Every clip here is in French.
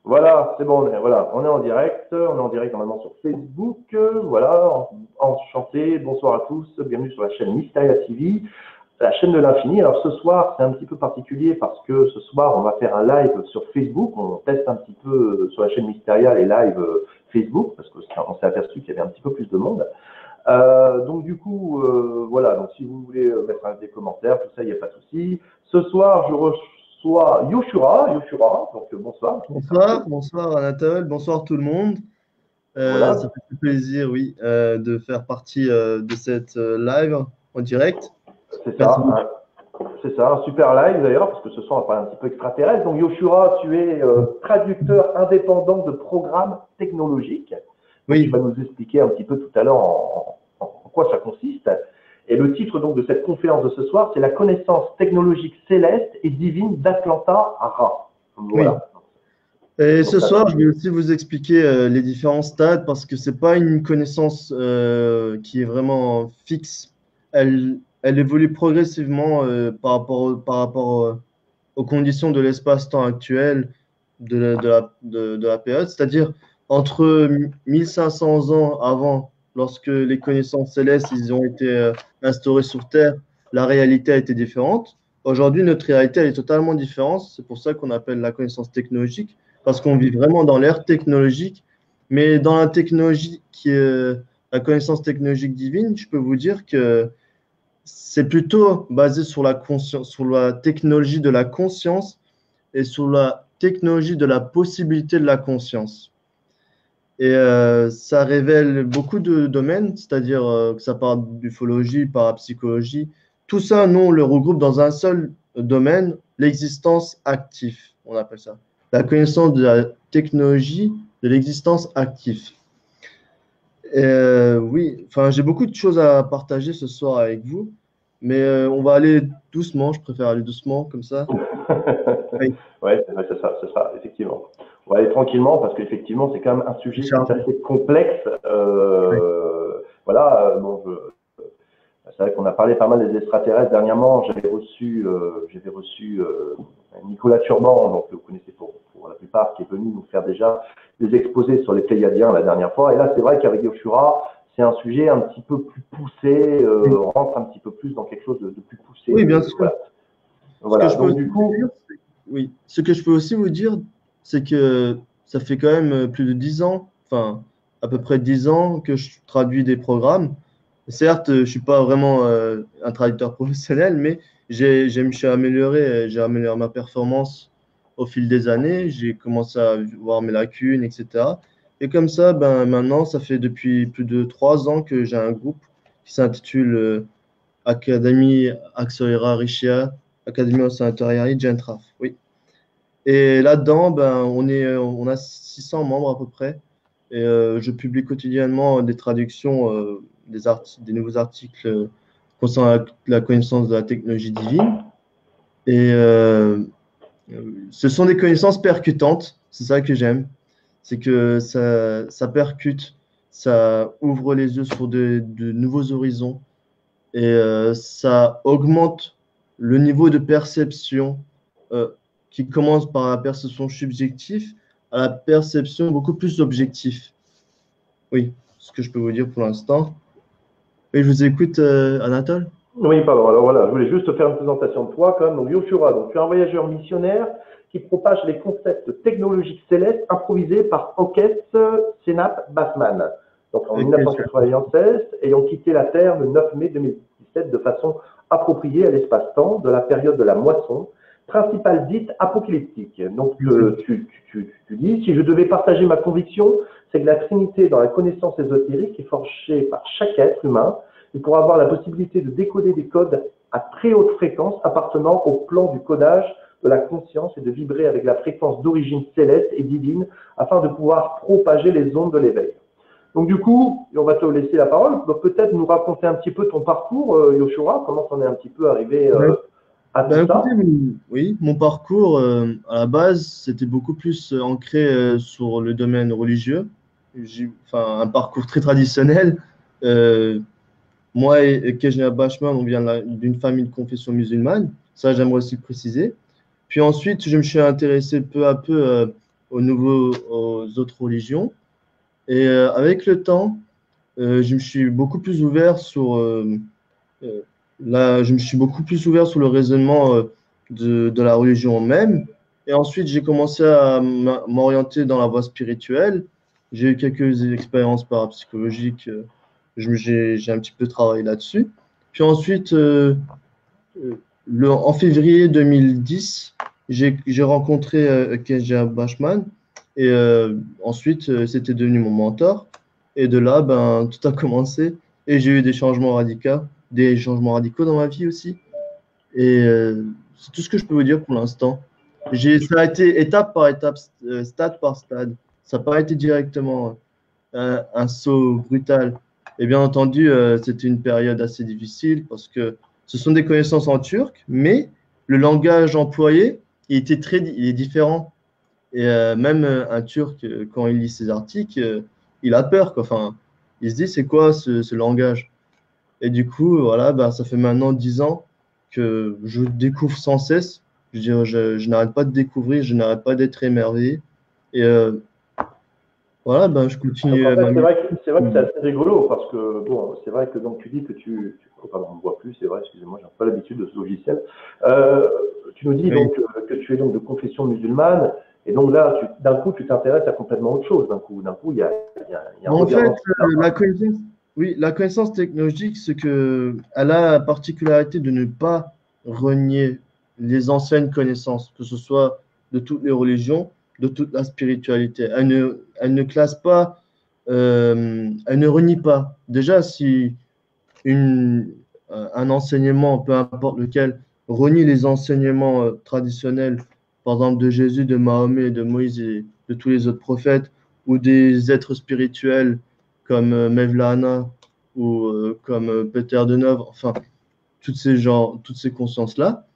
Voilà, c'est bon, voilà, on est en direct, normalement sur Facebook, voilà, enchanté, bonsoir à tous, bienvenue sur la chaîne Mysteria TV, la chaîne de l'infini. Alors ce soir, c'est un petit peu particulier parce que ce soir, on va faire un live sur Facebook, on teste un petit peu sur la chaîne Mysteria les lives Facebook, parce qu'on s'est aperçu qu'il y avait un petit peu plus de monde. Donc du coup, voilà, donc si vous voulez mettre des commentaires, tout ça, il n'y a pas de souci. Ce soir, je reçois Yoshura, donc bonsoir. Bonsoir, bonsoir Anatole, bonsoir tout le monde. Ça Voilà, fait plaisir, oui, de faire partie de cette live en direct. c'est Merci ça, beaucoup. c'est ça, un super live d'ailleurs, parce que ce soir on va parler un petit peu extraterrestre. Donc Yoshura, tu es traducteur indépendant de programmes technologiques. Donc tu Oui, vas nous expliquer un petit peu tout à l'heure en quoi ça consiste. Et le titre donc de cette conférence de ce soir, c'est la connaissance technologique céleste et divine d'Atlanta à Ra. oui. Voilà. Et Donc ce ça, soir, je vais aussi vous expliquer les différents stades parce que c'est pas une connaissance qui est vraiment fixe. Elle évolue progressivement par rapport aux conditions de l'espace-temps actuel de la période, c'est-à-dire entre 1500 ans avant, lorsque les connaissances célestes ils ont été instaurées sur Terre, la réalité a été différente. Aujourd'hui, notre réalité elle est totalement différente. C'est pour ça qu'on appelle la connaissance technologique, parce qu'on vit vraiment dans l'ère technologique. Mais dans la technologie qui est la connaissance technologique divine, je peux vous dire que c'est plutôt basé sur la conscience, sur la technologie de la conscience et sur la technologie de la possibilité de la conscience. Et ça révèle beaucoup de domaines, c'est-à-dire que ça parle d'ufologie, parapsychologie. Tout ça, nous, on le regroupe dans un seul domaine, l'existence active, on appelle ça. La connaissance de la technologie de l'existence active. Et, oui, enfin, j'ai beaucoup de choses à partager ce soir avec vous, mais on va aller doucement, je préfère aller doucement comme ça. Oui, ouais, c'est ça, effectivement. On va aller tranquillement parce qu'effectivement, c'est quand même un c'est sujet qui est chargé. assez complexe. Oui, Voilà, bon, c'est vrai qu'on a parlé pas mal des extraterrestres dernièrement. J'avais reçu Nicolas Turban, donc vous connaissez pour la plupart, qui est venu nous faire déjà des exposés sur les Pléiadiens la dernière fois. Et là, c'est vrai qu'avec Yoshura, c'est un sujet un petit peu plus poussé, oui. on rentre un petit peu plus dans quelque chose de plus poussé. Oui, bien sûr. Voilà. Ce que Voilà. je peux Donc aussi du vous coup, dire, oui, ce que je peux aussi vous dire, c'est que ça fait quand même plus de 10 ans, enfin, à peu près 10 ans que je traduis des programmes. Certes, je suis pas vraiment un traducteur professionnel, mais je me suis amélioré, j'ai amélioré ma performance au fil des années. J'ai commencé à voir mes lacunes, etc. Et comme ça, ben, maintenant, ça fait depuis plus de 3 ans que j'ai un groupe qui s'intitule Académie Axoera Richia, Académie Océantoriari Gentraf. Oui. Et là-dedans, ben, on a 600 membres à peu près. Et je publie quotidiennement des traductions, des nouveaux articles concernant la connaissance de la technologie divine. Et ce sont des connaissances percutantes. C'est ça que j'aime. C'est que ça percute, ça ouvre les yeux sur de nouveaux horizons et ça augmente le niveau de perception euh, qui commence par la perception subjective à la perception beaucoup plus objective. Oui, ce que je peux vous dire pour l'instant. Oui, je vous écoute, Anatole. oui, pardon. Alors voilà, je voulais juste faire une présentation de toi quand même. Donc Yoshura, donc tu es un voyageur missionnaire qui propage les concepts technologiques célestes improvisés par Okes Senap Basman. Donc en Ok, 1996, ayant quitté la Terre le 9 mai 2017 de façon appropriée à l'espace-temps de la période de la moisson, principale dite apocalyptique. Donc tu dis, si je devais partager ma conviction, c'est que la Trinité dans la connaissance ésotérique est forgée par chaque être humain et pour avoir la possibilité de décoder des codes à très haute fréquence appartenant au plan du codage de la conscience et de vibrer avec la fréquence d'origine céleste et divine afin de pouvoir propager les ondes de l'éveil. Donc du coup, on va te laisser la parole. Donc peut-être nous raconter un petit peu ton parcours, Yoshua, comment t'en es un petit peu arrivé ouais. à tout Ben, écoutez, ça. oui, mon parcours à la base, c'était beaucoup plus ancré sur le domaine religieux. Enfin, un parcours très traditionnel. Euh, Moi et Kejna Bachman, on vient d'une famille de confession musulmane. Ça, j'aimerais aussi le préciser. Puis ensuite, je me suis intéressé peu à peu aux autres religions. Et avec le temps, je me suis beaucoup plus ouvert sur je me suis beaucoup plus ouvert sur le raisonnement de la religion même. Et ensuite, j'ai commencé à m'orienter dans la voie spirituelle. J'ai eu quelques expériences parapsychologiques. J'ai un petit peu travaillé là-dessus. Puis ensuite, en février 2010, j'ai rencontré Keja Bachman. Et ensuite, c'était devenu mon mentor. Et de là, ben, tout a commencé. Et j'ai eu des changements radicaux dans ma vie aussi. Et c'est tout ce que je peux vous dire pour l'instant. Ça a été étape par étape, stade par stade. Ça n'a pas été directement un saut brutal. Et bien entendu, c'était une période assez difficile parce que ce sont des connaissances en turc, mais le langage employé, il est différent. Et même un Turc, quand il lit ces articles, il a peur, quoi. Enfin, il se dit, c'est quoi ce langage? Et du coup, voilà, bah, ça fait maintenant 10 ans que je découvre sans cesse. Je veux dire, je n'arrête pas de découvrir, je n'arrête pas d'être émerveillé. Et voilà, ben, je Donc continue en fait, ma c'est vrai que c'est assez rigolo parce que bon, c'est vrai que donc tu dis que oh, pardon, on ne voit plus, c'est vrai, excusez-moi, j'ai pas l'habitude de ce logiciel. Tu nous dis Oui. donc que tu es donc de confession musulmane et donc là, d'un coup, tu t'intéresses à complètement autre chose. D'un coup, il y a un En fait, revirement. la connaissance technologique, c'est que elle a la particularité de ne pas renier les anciennes connaissances, que ce soit de toutes les religions, de toute la spiritualité. Elle ne classe pas, elle ne renie pas. Déjà, si un enseignement, peu importe lequel, renie les enseignements traditionnels, par exemple de Jésus, de Mahomet, de Moïse et de tous les autres prophètes, ou des êtres spirituels comme Mevlana ou comme Peter de Neuve, enfin, toutes ces consciences-là,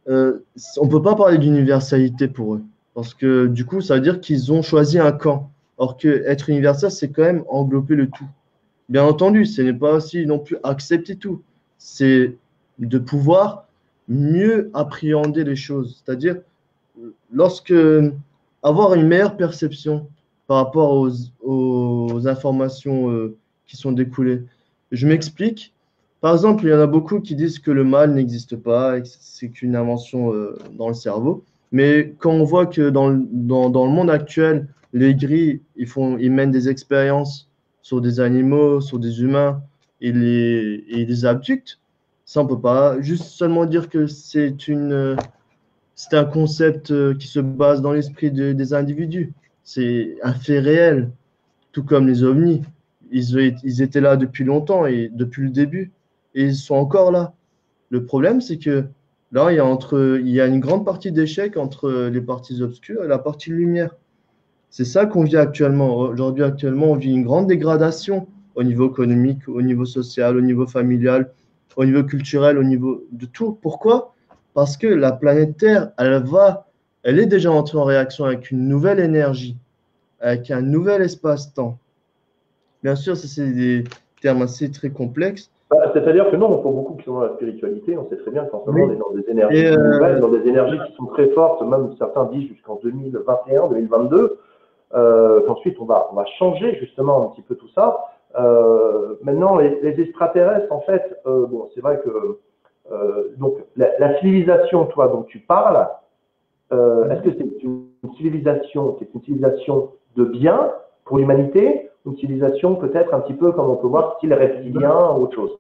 on ne peut pas parler d'universalité pour eux. Parce que du coup, ça veut dire qu'ils ont choisi un camp. Or que être universel, c'est quand même englober le tout. Bien entendu, ce n'est pas aussi non plus accepter tout. C'est de pouvoir mieux appréhender les choses. C'est-à-dire, lorsque avoir une meilleure perception par rapport aux informations qui sont découlées. Je m'explique. Par exemple, il y en a beaucoup qui disent que le mal n'existe pas et que c'est qu'une invention dans le cerveau. Mais quand on voit que dans le monde actuel, les gris, ils mènent des expériences sur des animaux, sur des humains, et ils les abductent, ça, on peut pas juste seulement dire que c'est un concept qui se base dans l'esprit des individus. C'est un fait réel, tout comme les ovnis. Ils étaient là depuis longtemps et depuis le début, et ils sont encore là. Le problème, c'est que là, il y a une grande partie d'échec entre les parties obscures et la partie lumière. C'est ça qu'on vit actuellement. Aujourd'hui, actuellement, on vit une grande dégradation au niveau économique, au niveau social, au niveau familial, au niveau culturel, au niveau de tout. Pourquoi? Parce que la planète Terre, elle est déjà entrée en réaction avec une nouvelle énergie, avec un nouvel espace-temps. Bien sûr, ça, c'est des termes assez très complexes. Bah, c'est-à-dire que non, pour beaucoup qui sont dans la spiritualité, on sait très bien qu'en ce moment, Oui. on est dans des énergies nouvelles, dans des énergies qui sont très fortes, même certains disent jusqu'en 2021, 2022. Qu'ensuite, on va changer justement un petit peu tout ça. Maintenant, les extraterrestres, en fait, bon, c'est vrai que donc la civilisation, toi, dont tu parles, est-ce que c'est une civilisation, de bien pour l'humanité, une civilisation peut-être un petit peu comme on peut voir style reptilien ou autre chose?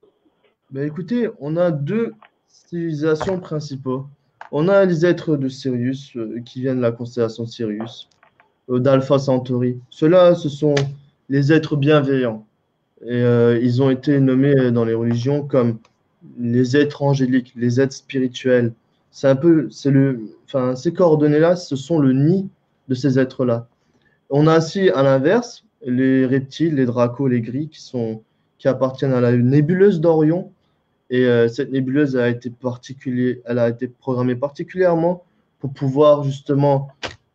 Ben, écoutez, on a deux civilisations principaux. On a les êtres de Sirius qui viennent de la constellation de Sirius, d'Alpha Centauri. Ceux-là, ce sont les êtres bienveillants. Et ils ont été nommés dans les religions comme les êtres angéliques, les êtres spirituels. Enfin, ces coordonnées-là, ce sont le nid de ces êtres-là. On a aussi, à l'inverse, les reptiles, les dracos, les gris, qui appartiennent à la nébuleuse d'Orion. Et cette nébuleuse elle a été programmée particulièrement pour pouvoir justement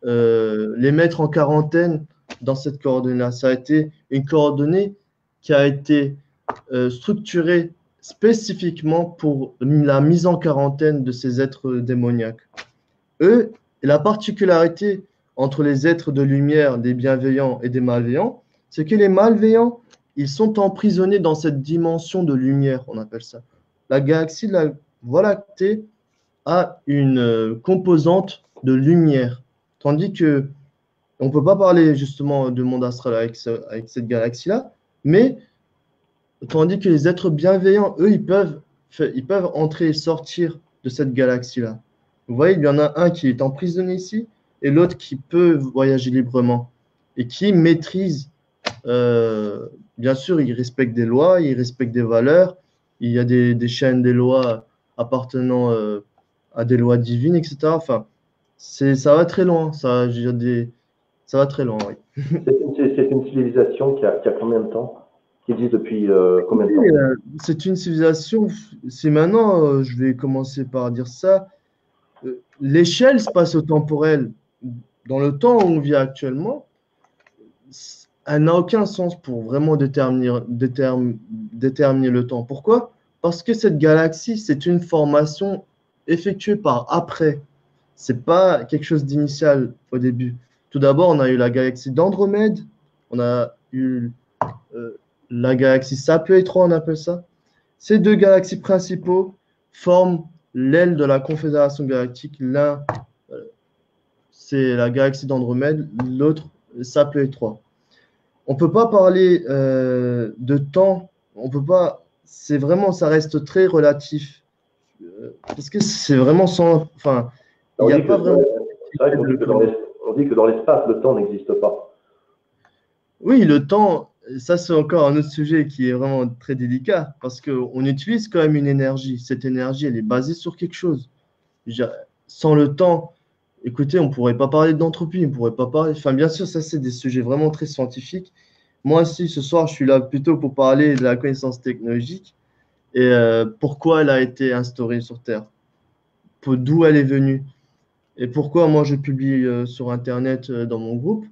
les mettre en quarantaine dans cette coordonnée-là. Ça a été une coordonnée qui a été structurée spécifiquement pour la mise en quarantaine de ces êtres démoniaques. Eux, la particularité entre les êtres de lumière, des bienveillants et des malveillants, c'est que les malveillants, ils sont emprisonnés dans cette dimension de lumière, on appelle ça. La galaxie de la Voie lactée a une composante de lumière, tandis que on ne peut pas parler justement de monde astral avec cette galaxie-là, mais tandis que les êtres bienveillants, eux, ils peuvent entrer et sortir de cette galaxie-là. Vous voyez, il y en a un qui est emprisonné ici et l'autre qui peut voyager librement et qui maîtrise, bien sûr, il respecte des lois, il respecte des valeurs, il y a des chaînes des lois appartenant à des lois divines, etc. Enfin, ça va très loin, ça va très loin, oui. C'est une civilisation qui a combien de temps? Qui existe depuis combien de temps? C'est une civilisation, c'est maintenant, je vais commencer par dire ça, l'échelle spatio-temporelle dans le temps où on vit actuellement, elle n'a aucun sens pour vraiment déterminer le temps. Pourquoi? Parce que cette galaxie, c'est une formation effectuée par après. C'est pas quelque chose d'initial au début. Tout d'abord, on a eu la galaxie d'Andromède, on a eu la galaxie Sapeu-3, on appelle ça. Ces deux galaxies principaux forment l'aile de la Confédération galactique. L'un, c'est la galaxie d'Andromède, l'autre, Sapeu-3. On ne peut pas parler de temps, on peut pas, c'est vraiment, ça reste très relatif. Parce que c'est vraiment sans, enfin, il n'y a pas vraiment. C'est vrai qu'on dit que dans l'espace, le temps n'existe pas. Oui, le temps, ça c'est encore un autre sujet qui est vraiment très délicat parce qu'on utilise quand même une énergie. Cette énergie, elle est basée sur quelque chose. Sans le temps, écoutez, on ne pourrait pas parler d'entropie, on ne pourrait pas parler. Enfin, bien sûr, ça c'est des sujets vraiment très scientifiques. Moi aussi, ce soir, je suis là plutôt pour parler de la connaissance technologique et pourquoi elle a été instaurée sur Terre, d'où elle est venue et pourquoi moi je publie sur Internet dans mon groupe.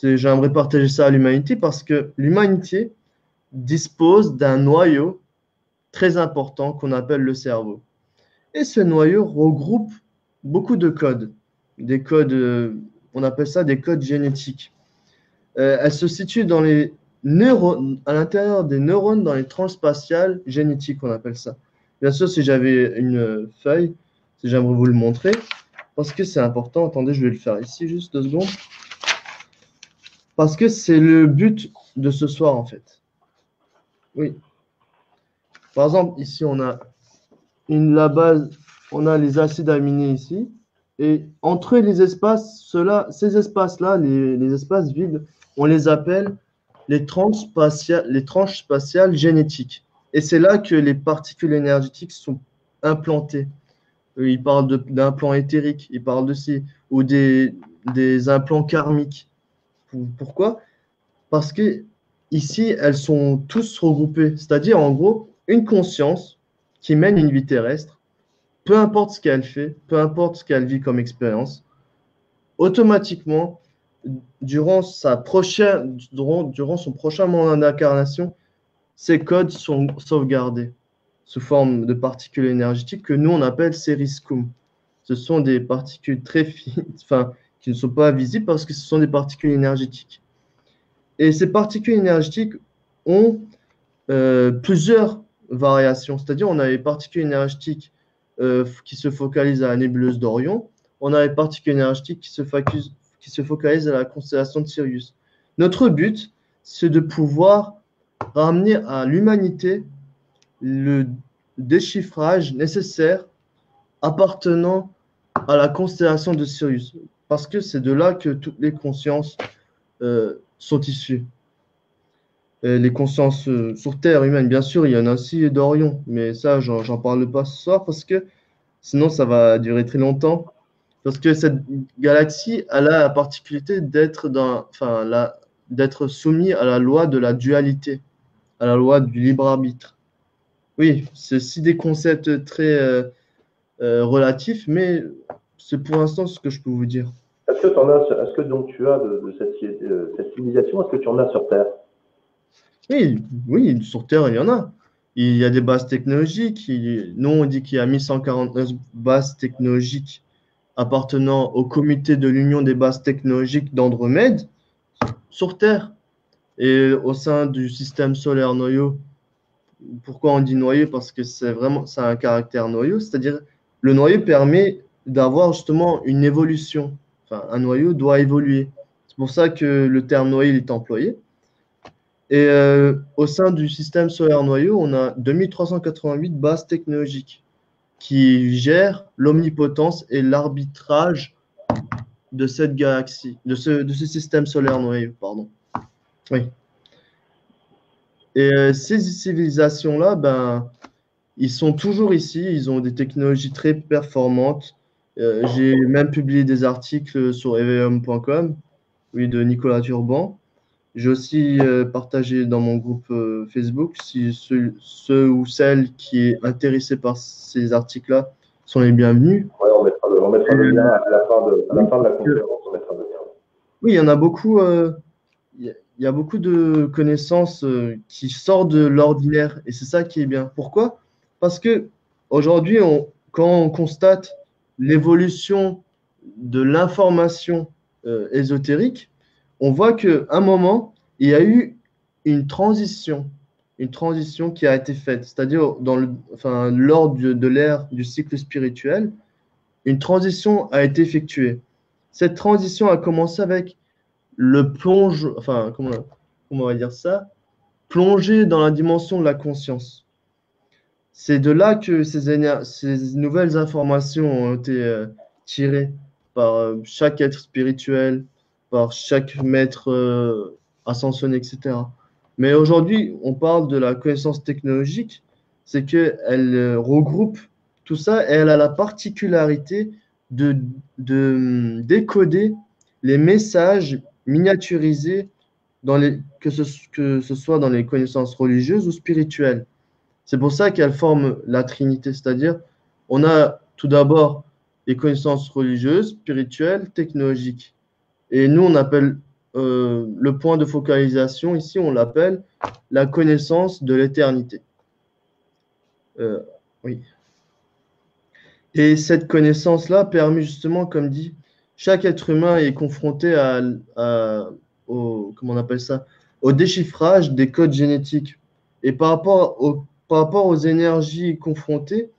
J'aimerais partager ça à l'humanité parce que l'humanité dispose d'un noyau très important qu'on appelle le cerveau. Et ce noyau regroupe beaucoup de codes. Des codes, on appelle ça des codes génétiques. Elle se situe dans les neurones, à l'intérieur des neurones, dans les tranches spatiales génétiques, on appelle ça. Bien sûr, si j'avais une feuille, si j'aimerais vous le montrer, parce que c'est important. Attendez, je vais le faire ici, juste 2 secondes. Parce que c'est le but de ce soir, en fait. Oui. Par exemple, ici, on a la base, on a les acides aminés ici. Et entre les espaces, ces espaces-là, les espaces vides, on les appelle les tranches spatiales génétiques. Et c'est là que les particules énergétiques sont implantées. Ils parlent d'implants éthériques, ils parlent de ces, ou des implants karmiques. Pourquoi? Parce que ici, elles sont tous regroupées. C'est-à-dire, en gros, une conscience qui mène une vie terrestre, peu importe ce qu'elle fait, peu importe ce qu'elle vit comme expérience, automatiquement, durant son prochain moment d'incarnation, ces codes sont sauvegardés sous forme de particules énergétiques que nous, on appelle sériscum. Ce sont des particules très fines, enfin, qui ne sont pas visibles parce que ce sont des particules énergétiques. Et ces particules énergétiques ont plusieurs variations. C'est-à-dire, on a les particules énergétiques qui se focalisent à la nébuleuse d'Orion. On a les particules énergétiques qui se focalisent à la constellation de Sirius. Notre but, c'est de pouvoir ramener à l'humanité le déchiffrage nécessaire appartenant à la constellation de Sirius. Parce que c'est de là que toutes les consciences sont issues. Les consciences sur Terre humaine, bien sûr, il y en a aussi d'Orion, mais ça, j'en parle pas ce soir parce que sinon, ça va durer très longtemps. Parce que cette galaxie, elle a la particularité d'être soumise à la loi de la dualité, à la loi du libre arbitre. Oui, c'est aussi des concepts très relatifs, mais c'est pour l'instant ce que je peux vous dire. Est-ce que donc tu as de cette civilisation, est-ce que tu en as sur Terre? Oui, oui, sur Terre, il y en a. Il y a des bases technologiques. Nous, on dit qu'il y a 1149 bases technologiques appartenant au comité de l'Union des bases technologiques d'Andromède sur Terre. Et au sein du système solaire noyau, pourquoi on dit noyau? Parce que ça a un caractère noyau, c'est-à-dire le noyau permet d'avoir justement une évolution. Enfin, un noyau doit évoluer. C'est pour ça que le terme noyau est employé. Et au sein du système solaire noyau, on a 2388 bases technologiques qui gèrent l'omnipotence et l'arbitrage de cette galaxie, de ce système solaire noyau, pardon. Oui. Et ces civilisations-là, ben, ils sont toujours ici, ils ont des technologies très performantes. J'ai même publié des articles sur eveum.com, oui, de Nicolas Turban. J'ai aussi partagé dans mon groupe Facebook. Si ceux ou celles qui est intéressés par ces articles-là sont les bienvenus. Ouais, on mettra le lien à la fin de la conférence. On mettra le lien. Oui, il y en a beaucoup. Il y a beaucoup de connaissances qui sortent de l'ordinaire et c'est ça qui est bien. Pourquoi? Parce que aujourd'hui, quand on constate l'évolution de l'information ésotérique, on voit qu'à un moment, il y a eu une transition qui a été faite, c'est-à-dire lors de l'ère du cycle spirituel, une transition a été effectuée. Cette transition a commencé avec le plonge, enfin, comment on va dire ça, plonger dans la dimension de la conscience. C'est de là que ces nouvelles informations ont été tirées par chaque être spirituel, par chaque maître ascensionné, etc. Mais aujourd'hui, on parle de la connaissance technologique, c'est qu'elle regroupe tout ça et elle a la particularité de décoder les messages miniaturisés que ce soit dans les connaissances religieuses ou spirituelles. C'est pour ça qu'elle forme la Trinité, c'est-à-dire on a tout d'abord les connaissances religieuses, spirituelles, technologiques. Et nous, on appelle le point de focalisation, ici, on l'appelle la connaissance de l'éternité. Oui. Et cette connaissance-là permet justement, comme dit, chaque être humain est confronté comment on appelle ça, au déchiffrage des codes génétiques. Et par rapport aux énergies confrontées,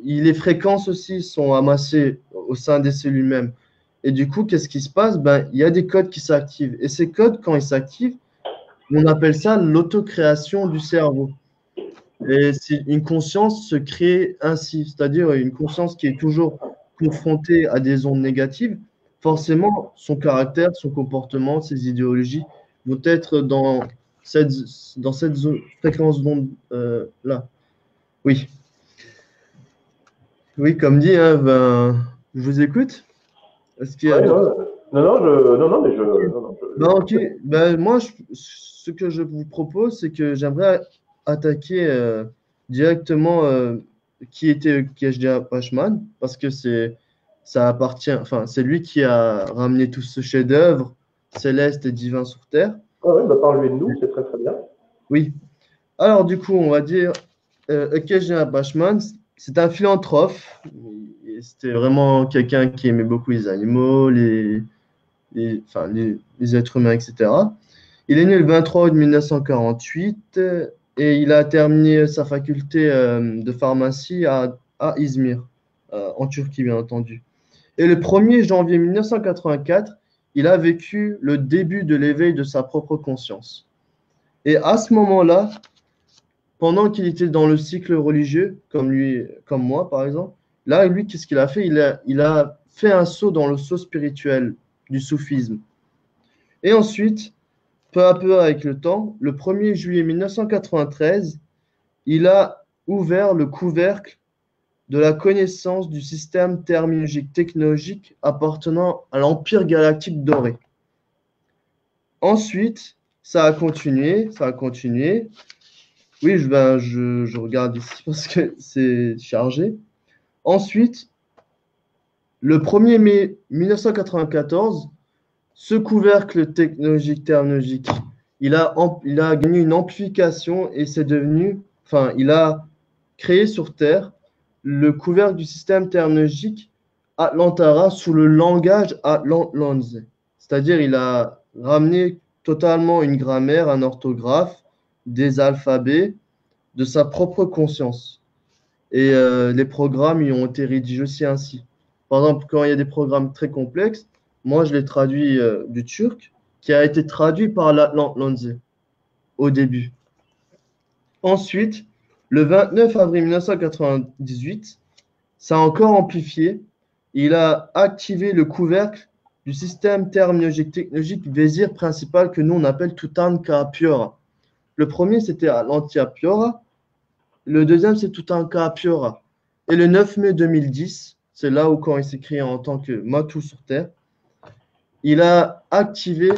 les fréquences aussi sont amassées au sein des cellules mêmes. Et du coup, qu'est-ce qui se passe? Ben, il y a des codes qui s'activent. Et ces codes, quand ils s'activent, on appelle ça l'autocréation du cerveau. Et une conscience se crée ainsi, c'est-à-dire une conscience qui est toujours confrontée à des ondes négatives. Forcément, son caractère, son comportement, ses idéologies vont être dans cette fréquence d'onde-là. Oui. Oui, comme dit, hein, ben, je vous écoute. Est-ce qu'il y a ok. Ben, moi, ce que je vous propose, c'est que j'aimerais attaquer directement qui était K.H.D. Pashman, parce que ça appartient, enfin, c'est lui qui a ramené tout ce chef-d'œuvre céleste et divin sur Terre. Ah oui, bah parlez de nous, c'est très très bien. Oui. Alors, du coup, on va dire K.H.D. Pashman, c'est un philanthrope. C'était vraiment quelqu'un qui aimait beaucoup les animaux, les êtres humains, etc. Il est né le 23 août 1948 et il a terminé sa faculté de pharmacie à Izmir, en Turquie, bien entendu. Et le 1er janvier 1984, il a vécu le début de l'éveil de sa propre conscience. Et à ce moment-là, pendant qu'il était dans le cycle religieux, comme moi par exemple, là, lui, qu'est-ce qu'il a fait? Il a fait un saut dans le saut spirituel du soufisme. Et ensuite, peu à peu avec le temps, le 1er juillet 1993, il a ouvert le couvercle de la connaissance du système terminologique technologique appartenant à l'Empire galactique doré. Ensuite, ça a continué. Oui, je regarde ici parce que c'est chargé. Ensuite, le 1er mai 1994, ce couvercle technologique terminologique, il a gagné une amplification et il a créé sur Terre le couvercle du système terminologique Atlantara sous le langage Atlantanze. C'est-à-dire, il a ramené totalement une grammaire, un orthographe, des alphabets de sa propre conscience. Et les programmes y ont été rédigés aussi ainsi. Par exemple, quand il y a des programmes très complexes, moi, je les traduis du turc, qui a été traduit par l'Atlantanze au début. Ensuite, le 29 avril 1998, ça a encore amplifié. Il a activé le couvercle du système terminologique technologique Vésir principal que nous on appelle Tutankhapiora. Le premier, c'était Atlantiapiora. Le deuxième, c'est Tutankhapiora. Et le 9 mai 2010, c'est là où quand il s'est créé en tant que Matou sur Terre, il a activé,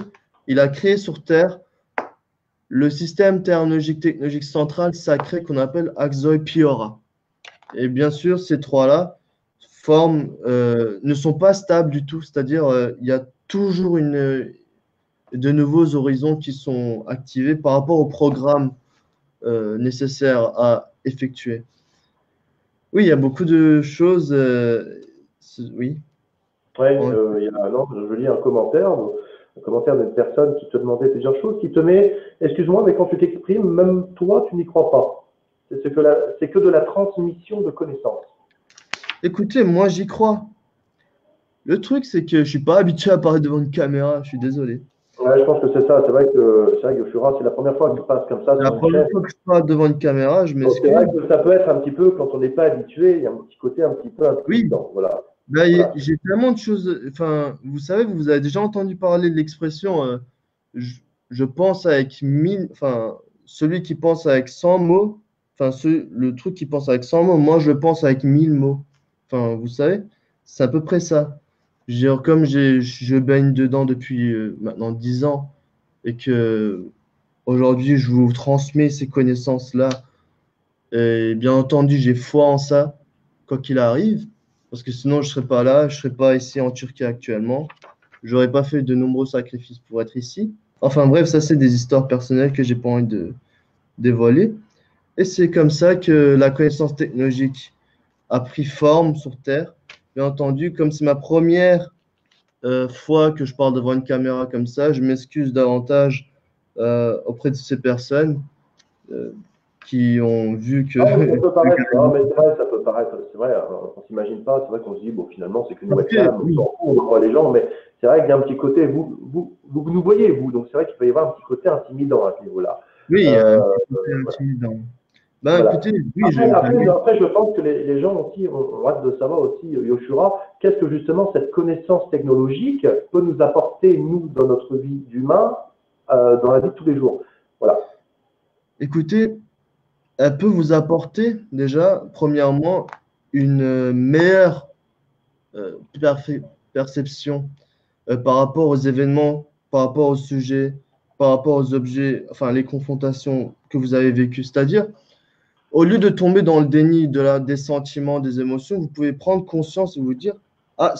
il a créé sur Terre le système terminologique technologique central sacré qu'on appelle Axoipiora. Et bien sûr, ces trois-là ne sont pas stables du tout, c'est-à-dire il y a toujours de nouveaux horizons qui sont activés par rapport au programme nécessaire à effectuer. Oui, il y a beaucoup de choses. Oui. Oui, je lis un commentaire d'une personne qui te demandait plusieurs choses, qui te met, excuse-moi, mais quand tu t'exprimes, même toi, tu n'y crois pas. C'est que de la transmission de connaissances. Écoutez, moi, j'y crois. Le truc, c'est que je suis pas habitué à parler devant une caméra, je suis désolé. Ouais, je pense que c'est ça. C'est vrai que Yoshura, c'est la première fois que tu passes comme ça C'est la sur une première chaîne. fois que je parle devant une caméra, je Donc, m'excuse. c'est vrai que ça peut être un petit peu, quand on n'est pas habitué, il y a un petit côté un petit peu Oui, intimidant. Voilà. ben, Voilà. j'ai tellement de choses. Enfin, vous savez, vous avez déjà entendu parler de l'expression je, je pense avec 1000. Enfin, celui qui pense avec 100 mots, enfin, le truc qui pense avec 100 mots, moi je pense avec 1000 mots. Enfin, vous savez, c'est à peu près ça. Comme je baigne dedans depuis maintenant 10 ans et que aujourd'hui je vous transmets ces connaissances-là, et bien entendu, j'ai foi en ça, quoi qu'il arrive, parce que sinon je ne serais pas là, je ne serais pas ici en Turquie actuellement. Je n'aurais pas fait de nombreux sacrifices pour être ici. Enfin bref, ça c'est des histoires personnelles que j'ai pas envie de dévoiler. Et c'est comme ça que la connaissance technologique a pris forme sur Terre. Bien entendu, comme c'est ma première fois que je parle devant une caméra comme ça, je m'excuse davantage auprès de ces personnes euh, qui ont vu que... Ah, mais ça peut paraître, non, mais c'est vrai, ça peut paraître, c'est vrai, on s'imagine pas, c'est vrai qu'on se dit, bon, finalement, c'est qu'une Parce que, webcam, on oui, s'en fout, on voit les gens, mais c'est vrai qu'il y a un petit côté, vous nous voyez, vous, donc c'est vrai qu'il peut y avoir un petit côté intimidant à ce niveau-là. oui, il y a un Euh, petit côté voilà. intimidant. Ben, Voilà. écoutez, oui, je vais Après, me après, permettre. après, je pense que les gens aussi ont hâte de savoir aussi, Yoshura, qu'est-ce que justement cette connaissance technologique peut nous apporter, nous, dans notre vie d'humain, dans la vie de tous les jours. Voilà. Écoutez, elle peut vous apporter déjà, premièrement, une meilleure euh, perfe- perception par rapport aux événements, par rapport aux sujets, par rapport aux objets, enfin les confrontations que vous avez vécues. C'est-à-dire, au lieu de tomber dans le déni des sentiments, des émotions, vous pouvez prendre conscience et vous dire, ah,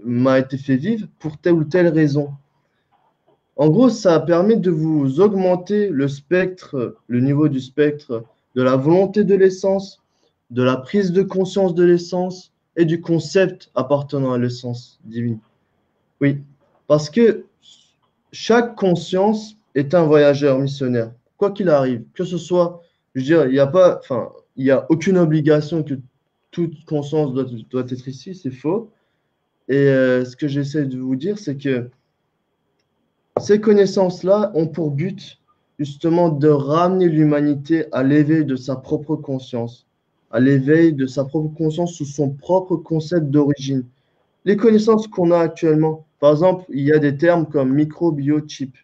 m'a été fait vivre pour telle ou telle raison. En gros, ça permet de vous augmenter le spectre, le niveau du spectre de la volonté de l'essence, de la prise de conscience de l'essence et du concept appartenant à l'essence divine. Oui, parce que chaque conscience est un voyageur missionnaire, quoi qu'il arrive, que ce soit, je veux dire, il n'y a pas, enfin, il n'y a aucune obligation que toute conscience doit être ici, c'est faux. Et ce que j'essaie de vous dire, c'est que ces connaissances-là ont pour but justement de ramener l'humanité à l'éveil de sa propre conscience, à l'éveil de sa propre conscience sous son propre concept d'origine. Les connaissances qu'on a actuellement, par exemple, il y a des termes comme microbiochip.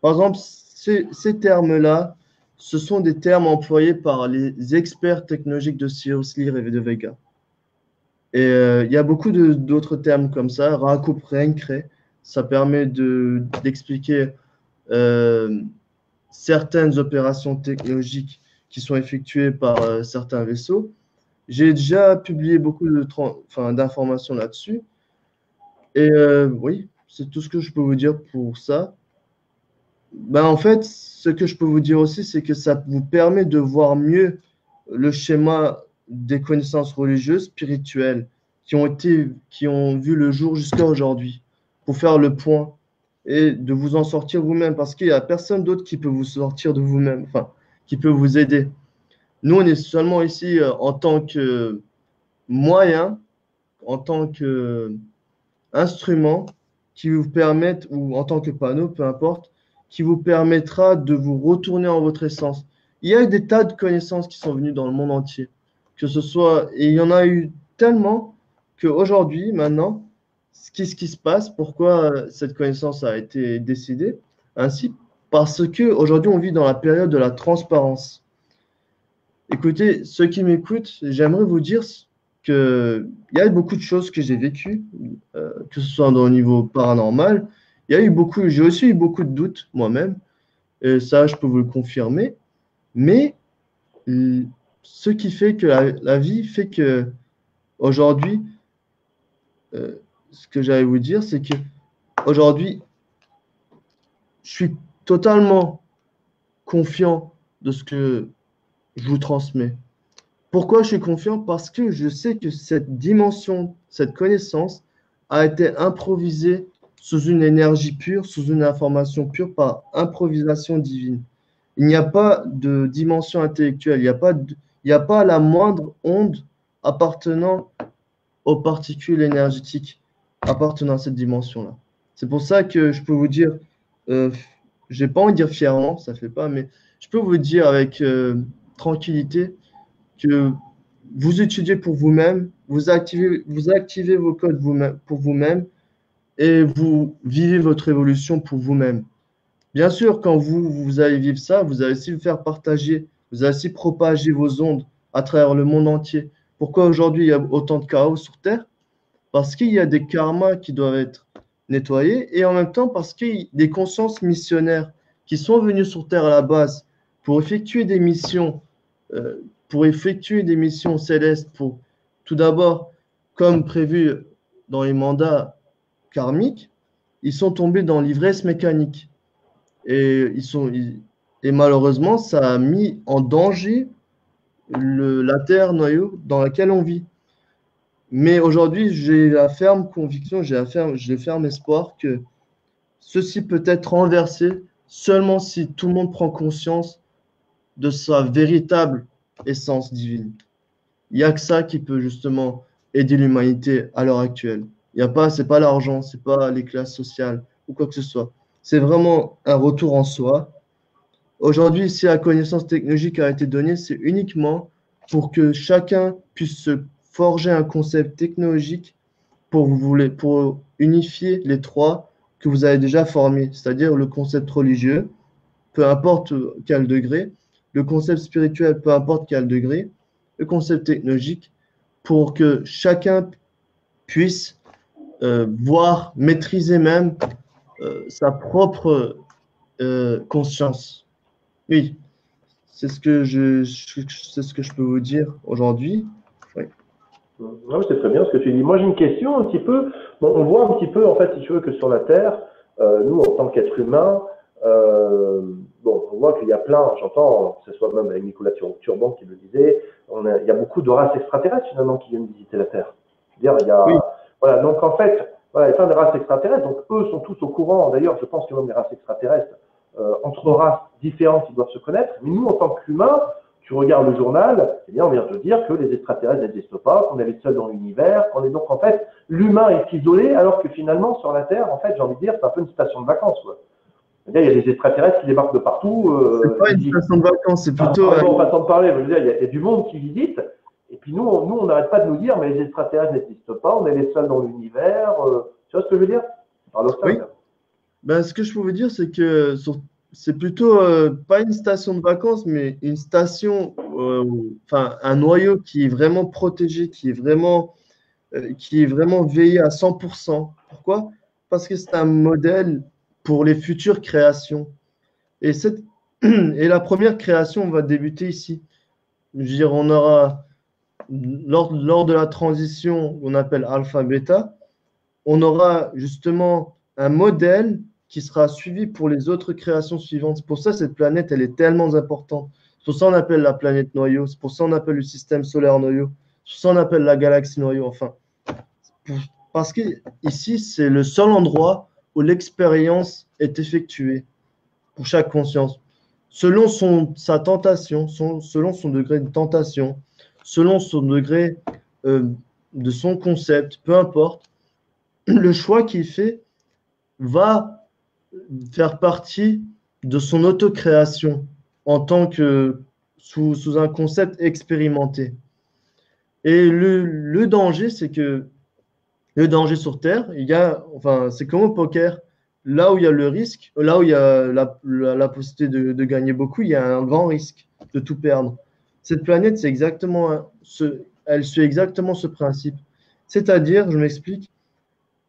Par exemple, ces termes-là, ce sont des termes employés par les experts technologiques de Cyrus Lear et de Vega. Et il y a beaucoup d'autres termes comme ça, Rakup Renkre, ça permet d'expliquer certaines opérations technologiques qui sont effectuées par certains vaisseaux. J'ai déjà publié beaucoup d'informations là-dessus. Et oui, c'est tout ce que je peux vous dire pour ça. Ben, en fait, ce que je peux vous dire aussi, c'est que ça vous permet de voir mieux le schéma des connaissances religieuses, spirituelles qui ont vu le jour jusqu'à aujourd'hui, pour faire le point et de vous en sortir vous-même, parce qu'il n'y a personne d'autre qui peut vous sortir de vous-même, enfin, qui peut vous aider. Nous, on est seulement ici en tant que moyen, en tant qu'instrument qui vous permettent, ou en tant que panneau, peu importe, qui vous permettra de vous retourner en votre essence. Il y a eu des tas de connaissances qui sont venues dans le monde entier, que ce soit, et il y en a eu tellement qu'aujourd'hui, maintenant, ce qui se passe, pourquoi cette connaissance a été décidée ainsi, parce que aujourd'hui on vit dans la période de la transparence. Écoutez, ceux qui m'écoutent, j'aimerais vous dire qu'il y a beaucoup de choses que j'ai vécues, que ce soit au niveau paranormal. J'ai aussi eu beaucoup de doutes moi-même, et ça, je peux vous le confirmer. Mais ce qui fait que la vie fait que aujourd'hui, ce que j'allais vous dire, c'est que aujourd'hui, je suis totalement confiant de ce que je vous transmets. Pourquoi je suis confiant? Parce que je sais que cette dimension, cette connaissance a été improvisée sous une énergie pure, sous une information pure par improvisation divine. Il n'y a pas de dimension intellectuelle, il n'y a pas la moindre onde appartenant aux particules énergétiques appartenant à cette dimension-là. C'est pour ça que je peux vous dire, je n'ai pas envie de dire fièrement, ça ne fait pas, mais je peux vous dire avec tranquillité que vous étudiez pour vous-même, vous activez vos codes pour vous-même et vous vivez votre évolution pour vous-même. Bien sûr, quand vous allez vivre ça, vous allez aussi le faire partager, vous allez aussi propager vos ondes à travers le monde entier. Pourquoi aujourd'hui il y a autant de chaos sur Terre? Parce qu'il y a des karmas qui doivent être nettoyés et en même temps parce qu'il y a des consciences missionnaires qui sont venues sur Terre à la base pour effectuer des missions, célestes, pour tout d'abord, comme prévu dans les mandats karmiques, ils sont tombés dans l'ivresse mécanique. Et, et malheureusement, ça a mis en danger la terre noyau dans laquelle on vit. Mais aujourd'hui, j'ai la ferme conviction, j'ai le ferme espoir que ceci peut être renversé seulement si tout le monde prend conscience de sa véritable essence divine. Il n'y a que ça qui peut justement aider l'humanité à l'heure actuelle. C'est pas l'argent, c'est pas les classes sociales ou quoi que ce soit. C'est vraiment un retour en soi. Aujourd'hui, si la connaissance technologique a été donnée, c'est uniquement pour que chacun puisse se forger un concept technologique pour unifier les trois que vous avez déjà formés, c'est-à-dire le concept religieux, peu importe quel degré, le concept spirituel, peu importe quel degré, le concept technologique, pour que chacun puisse voir, maîtriser même sa propre conscience. Oui, c'est ce que je peux vous dire aujourd'hui. Oui. Non, c'est très bien ce que tu dis. Moi, j'ai une question un petit peu. Bon, on voit un petit peu, en fait, si tu veux, que sur la Terre, nous, en tant qu'êtres humains, bon, on voit qu'il y a plein, j'entends, que ce soit même avec Nicolas Turban qui le disait, il y a beaucoup de races extraterrestres finalement qui viennent visiter la Terre. Je veux dire, il y a, oui. Voilà, donc en fait, voilà, il y a plein de races extraterrestres, donc eux sont tous au courant. D'ailleurs, je pense que même les races extraterrestres, entre races différentes, ils doivent se connaître. Mais nous, en tant qu'humains, tu regardes le journal, eh bien, on vient te dire que les extraterrestres n'existent pas, qu'on est les seuls dans l'univers, qu'on est donc en fait, l'humain est isolé, alors que finalement, sur la Terre, en fait, j'ai envie de dire, c'est un peu une station de vacances, quoi. Il y a des extraterrestres qui débarquent de partout. C'est pas une station de vacances, c'est plutôt. En façon de parler, je veux dire, il y a du monde qui visite. Et puis nous, on n'arrête pas de nous dire, mais les extraterrestres n'existent pas, on est les seuls dans l'univers. Tu vois ce que je veux dire? C'est paradoxal. Oui. Ben, ce que je peux vous dire, c'est que c'est plutôt pas une station de vacances, mais une station, enfin un noyau qui est vraiment protégé, qui est vraiment veillé à 100%. Pourquoi? Parce que c'est un modèle pour les futures créations. Et la première création va débuter ici. Je veux dire, on aura, lors de la transition qu'on appelle alpha-bêta, on aura justement un modèle qui sera suivi pour les autres créations suivantes. C'est pour ça que cette planète, elle est tellement importante. C'est pour ça qu'on appelle la planète noyau. C'est pour ça qu'on appelle le système solaire noyau. C'est pour ça qu'on appelle la galaxie noyau. Enfin, parce que ici, c'est le seul endroit où l'expérience est effectuée pour chaque conscience, selon sa tentation, selon son degré de tentation, selon son degré de son concept, peu importe, le choix qu'il fait va faire partie de son autocréation en tant que sous un concept expérimenté. Et le danger, c'est que le danger sur Terre, c'est comme au poker. Là où il y a le risque, là où il y a la possibilité de gagner beaucoup, il y a un grand risque de tout perdre. Cette planète, elle suit exactement ce principe. C'est-à-dire, je m'explique,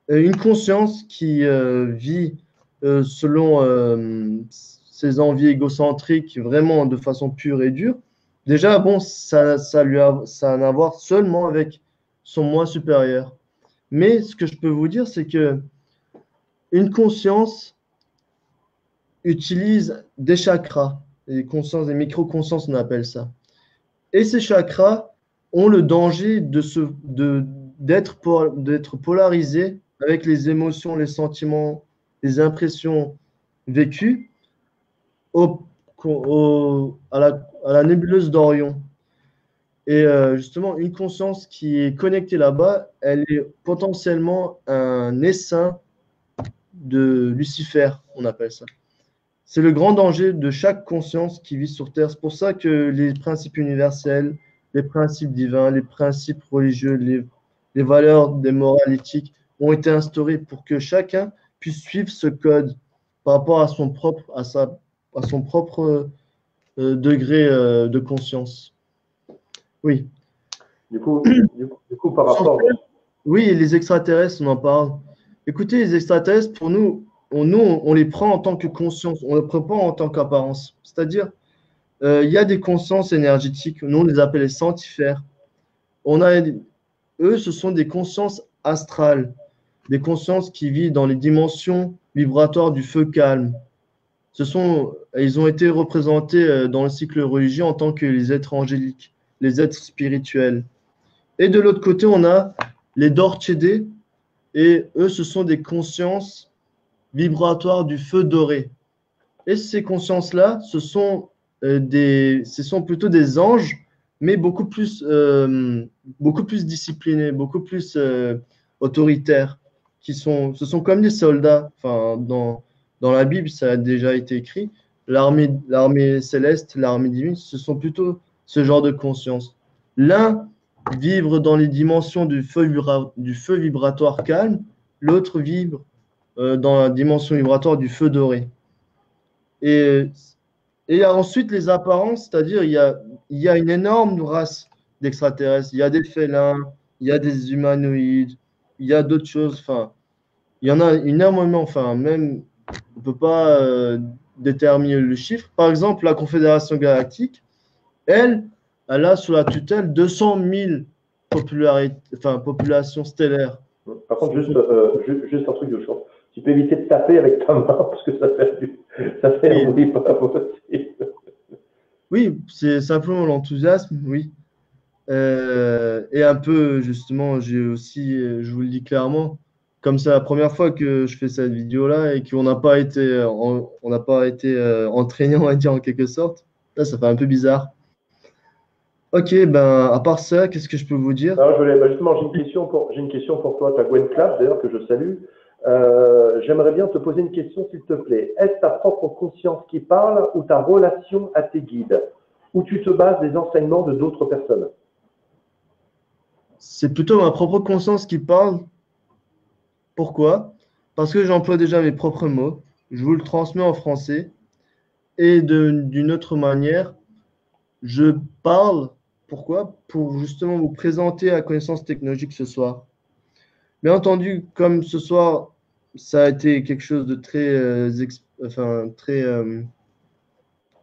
une conscience qui vit selon ses envies égocentriques vraiment de façon pure et dure. Déjà, bon, ça a à voir seulement avec son moi supérieur. Mais ce que je peux vous dire, c'est que une conscience utilise des chakras, des consciences, des micro-consciences, on appelle ça. Et ces chakras ont le danger d'être polarisés avec les émotions, les sentiments, les impressions vécues à la nébuleuse d'Orion. Et justement, une conscience qui est connectée là-bas, elle est potentiellement un essaim de Lucifer, on appelle ça. C'est le grand danger de chaque conscience qui vit sur Terre. C'est pour ça que les principes universels, les principes divins, les principes religieux, les valeurs des morales éthiques ont été instaurés pour que chacun puisse suivre ce code par rapport à son propre degré de conscience. Oui. Du coup, par rapport… Oui, et les extraterrestres, on en parle. Écoutez, les extraterrestres, pour nous, on les prend en tant que conscience, on ne les prend pas en tant qu'apparence. C'est-à-dire, il y a des consciences énergétiques, nous on les appelle les sentifères. Eux, ce sont des consciences astrales, des consciences qui vivent dans les dimensions vibratoires du feu calme. Ils ont été représentés dans le cycle religieux en tant que les êtres angéliques, les êtres spirituels. Et de l'autre côté, on a les Dorchedés, et eux, ce sont des consciences vibratoires du feu doré. Et ces consciences-là, ce sont plutôt des anges, mais beaucoup plus disciplinés, beaucoup plus autoritaires, ce sont comme des soldats. Enfin, dans la Bible, ça a déjà été écrit. L'armée céleste, l'armée divine, ce sont plutôt ce genre de conscience. L'un vibre dans les dimensions du feu vibratoire calme, l'autre vibre dans la dimension vibratoire du feu doré. Et ensuite, les apparences, c'est-à-dire il y a une énorme race d'extraterrestres. Il y a des félins, il y a des humanoïdes, il y a d'autres choses. Enfin, il y en a énormément. Enfin, même, on ne peut pas déterminer le chiffre. Par exemple, la Confédération galactique, elle a sous la tutelle 200 000 populations stellaires. Par contre, juste un truc de chance. Tu peux éviter de taper avec ta main parce que ça fait un bruit pas possible. Oui, c'est simplement l'enthousiasme, oui. Et un peu, justement, je vous le dis clairement, comme c'est la première fois que je fais cette vidéo-là et qu'on n'a pas été, entraîné, on va dire, en quelque sorte, là, ça fait un peu bizarre. Ok, ben, à part ça, qu'est-ce que je peux vous dire? Alors, justement, j'ai une question pour toi. Tu as Gwen Clapp, d'ailleurs, que je salue. J'aimerais bien te poser une question, s'il te plaît. Est-ce ta propre conscience qui parle ou ta relation à tes guides? Ou tu te bases des enseignements de d'autres personnes? C'est plutôt ma propre conscience qui parle. Pourquoi? Parce que j'emploie déjà mes propres mots. Je vous le transmets en français. Et d'une autre manière, je parle. Pourquoi? Pour justement vous présenter la connaissance technologique ce soir. Bien entendu, comme ce soir, ça a été quelque chose de très,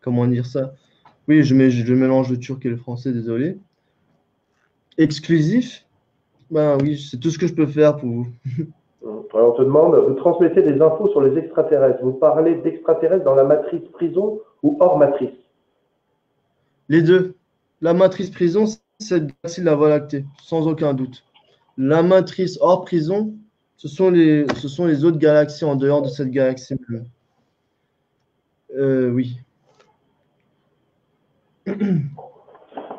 comment dire ça? Oui, je mélange le turc et le français, désolé. Exclusif? Ben oui, c'est tout ce que je peux faire pour vous. Alors, on te demande, vous transmettez des infos sur les extraterrestres. Vous parlez d'extraterrestres dans la matrice prison ou hors matrice? Les deux. La matrice prison, c'est la Voie lactée, sans aucun doute. La matrice hors prison, ce sont les autres galaxies en dehors de cette galaxie même. Oui.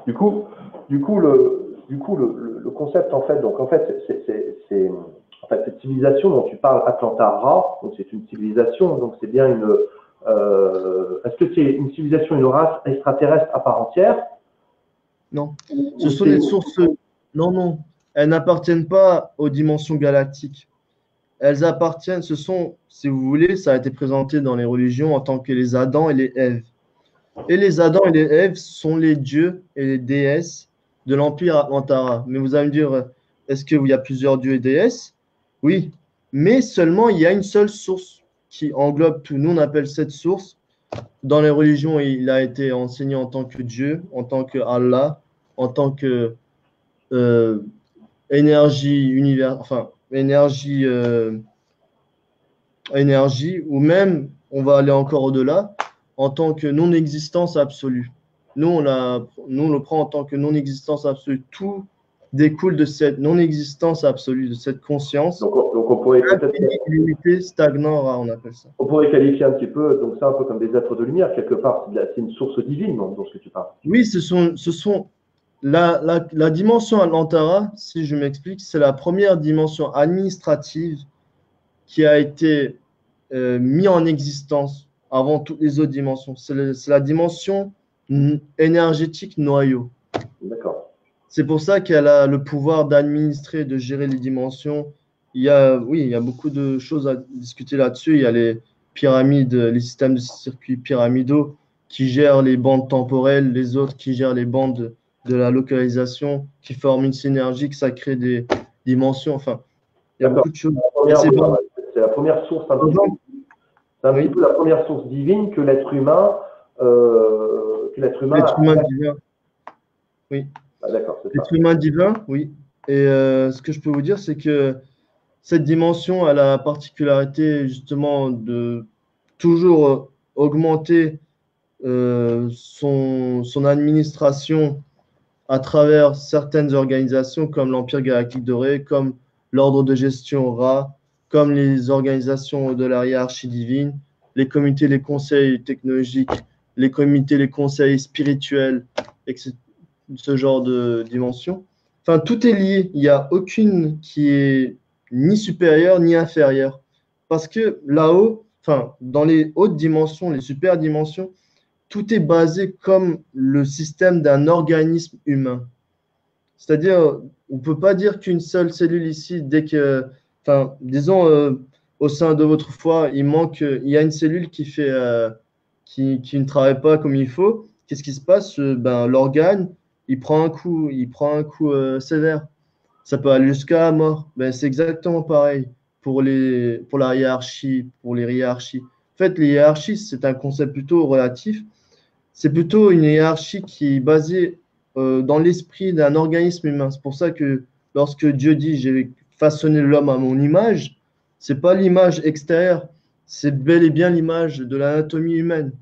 Du coup, le concept, en fait, donc en fait, en fait, cette civilisation dont tu parles, Atlantara, donc c'est une civilisation, donc c'est bien une. Est-ce que c'est une civilisation, une race extraterrestre à part entière? Non. Ce sont des sources. Non, non. Elles n'appartiennent pas aux dimensions galactiques. Elles appartiennent, ce sont, si vous voulez, ça a été présenté dans les religions en tant que les Adam et les Èves. Et les Adam et les Èves sont les dieux et les déesses de l'Empire Atlantara. Mais vous allez me dire, est-ce qu'il y a plusieurs dieux et déesses? Oui, mais seulement il y a une seule source qui englobe tout. Nous, on appelle cette source. Dans les religions, il a été enseigné en tant que Dieu, en tant que Allah, en tant que euh, énergie univers, enfin énergie, ou même, on va aller encore au-delà, en tant que non-existence absolue. Nous, on le prend en tant que non-existence absolue. Tout découle de cette non-existence absolue, de cette conscience. Donc on pourrait peut-être. Illimité, stagnant, on appelle ça. On pourrait qualifier un petit peu, donc ça un peu comme des êtres de lumière, quelque part, c'est une source divine dont ce que tu parles. Oui, ce sont la dimension Atlantara, si je m'explique, c'est la première dimension administrative qui a été mise en existence avant toutes les autres dimensions. C'est la dimension énergétique noyau. D'accord. C'est pour ça qu'elle a le pouvoir d'administrer, de gérer les dimensions. Oui, il y a beaucoup de choses à discuter là-dessus. Il y a les pyramides, les systèmes de circuits pyramidaux qui gèrent les bandes temporelles, les autres qui gèrent les bandes de la localisation, qui forment une synergie, que ça crée des dimensions. Enfin, il y a beaucoup de choses. C'est la première source, c'est un petit peu la première source divine que l'être humain, L'être humain divin. Oui. Ah, d'accord, c'est ça. L'être humain divin, oui. Et ce que je peux vous dire, c'est que cette dimension a la particularité justement de toujours augmenter son administration à travers certaines organisations comme l'Empire Galactique Doré, comme l'Ordre de gestion Ra, comme les organisations de la hiérarchie divine, les comités, les conseils technologiques, les comités, les conseils spirituels, etc. Ce genre de dimension. Enfin, tout est lié. Il n'y a aucune qui est ni supérieure ni inférieure. Parce que là-haut, enfin, dans les hautes dimensions, les super dimensions, tout est basé comme le système d'un organisme humain. C'est-à-dire, on ne peut pas dire qu'une seule cellule ici, dès que, enfin, disons, au sein de votre foie, il y a une cellule qui ne travaille pas comme il faut. Qu'est-ce qui se passe? L'organe, il prend un coup, sévère. Ça peut aller jusqu'à la mort. C'est exactement pareil pour la hiérarchie, pour les hiérarchies. En fait, les hiérarchies, c'est un concept plutôt relatif. C'est plutôt une hiérarchie qui est basée dans l'esprit d'un organisme humain. C'est pour ça que lorsque Dieu dit j'ai façonné l'homme à mon image, c'est pas l'image extérieure, c'est bel et bien l'image de l'anatomie humaine.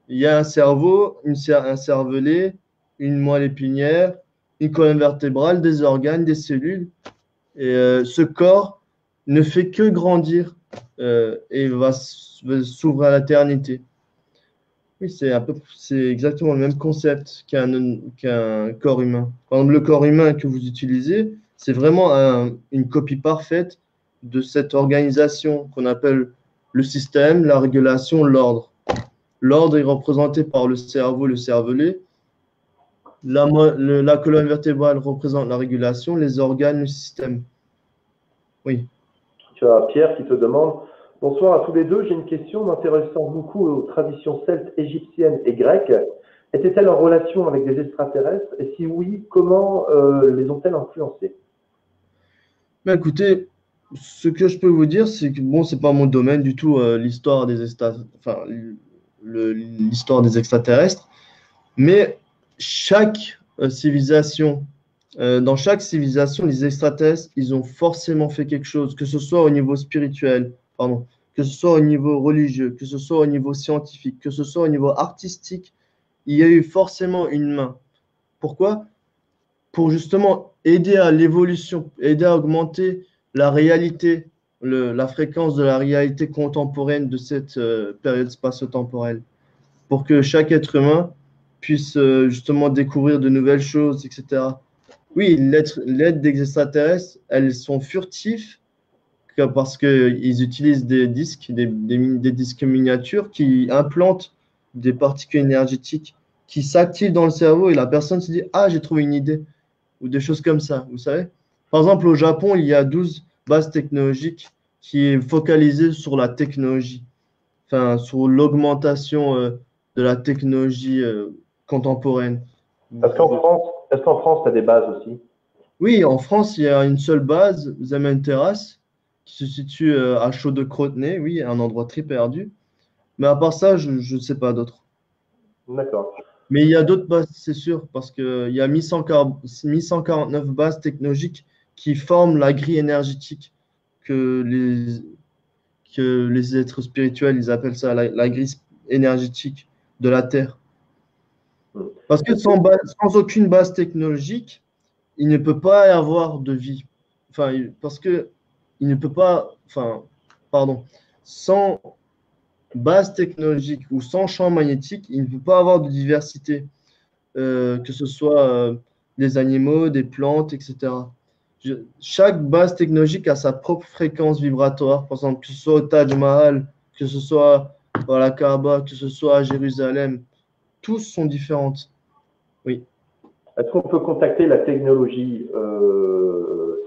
Il y a un cerveau, un cervelet, une moelle épinière, une colonne vertébrale, des organes, des cellules. Et ce corps ne fait que grandir et va s'ouvrir à l'éternité. Oui, c'est exactement le même concept qu'un corps humain. Par exemple, le corps humain que vous utilisez, c'est vraiment une copie parfaite de cette organisation qu'on appelle le système, la régulation, l'ordre. L'ordre est représenté par le cerveau, le cervelet. La colonne vertébrale représente la régulation, les organes, le système. Oui. Tu as Pierre qui te demande: bonsoir à tous les deux, j'ai une question m'intéressant beaucoup aux traditions celtes, égyptiennes et grecques. Étaient-elles en relation avec des extraterrestres? Et si oui, comment les ont-elles influencés? Écoutez, ce que je peux vous dire, c'est que bon, c'est pas mon domaine du tout, l'histoire l'histoire des extraterrestres, mais chaque civilisation, dans chaque civilisation, les extraterrestres, ils ont forcément fait quelque chose, que ce soit au niveau spirituel, pardon, que ce soit au niveau religieux, que ce soit au niveau scientifique, que ce soit au niveau artistique, il y a eu forcément une main. Pourquoi? pour justement aider à l'évolution, aider à augmenter la réalité, la fréquence de la réalité contemporaine de cette période spatio-temporelle, pour que chaque être humain puisse justement découvrir de nouvelles choses, etc. Oui, l'aide des extraterrestres, elles sont furtives parce qu'ils utilisent des disques, des disques miniatures qui implantent des particules énergétiques qui s'activent dans le cerveau et la personne se dit, ah, j'ai trouvé une idée, ou des choses comme ça, vous savez. Par exemple, au Japon, il y a 12 bases technologiques qui est focalisées sur la technologie, enfin, sur l'augmentation de la technologie contemporaine. Est-ce qu'en France, tu as des bases aussi? Oui, en France, il y a une seule base, Zementeras, qui se situe à Chaux-de-Crotenay, oui, un endroit très perdu. Mais à part ça, je ne sais pas d'autres. D'accord. Mais il y a d'autres bases, c'est sûr, parce qu'il y a 1149 bases technologiques qui forment la grille énergétique que les êtres spirituels, ils appellent ça la grille énergétique de la Terre. Hmm. Parce que sans aucune base technologique, il ne peut pas y avoir de vie. Enfin, parce que il ne peut pas, enfin, pardon, sans base technologique ou sans champ magnétique, il ne peut pas avoir de diversité, que ce soit des animaux, des plantes, etc. Chaque base technologique a sa propre fréquence vibratoire. Par exemple, que ce soit au Taj Mahal, que ce soit à la Kaaba, que ce soit à Jérusalem, tous sont différentes. Oui. Est-ce qu'on peut contacter la technologie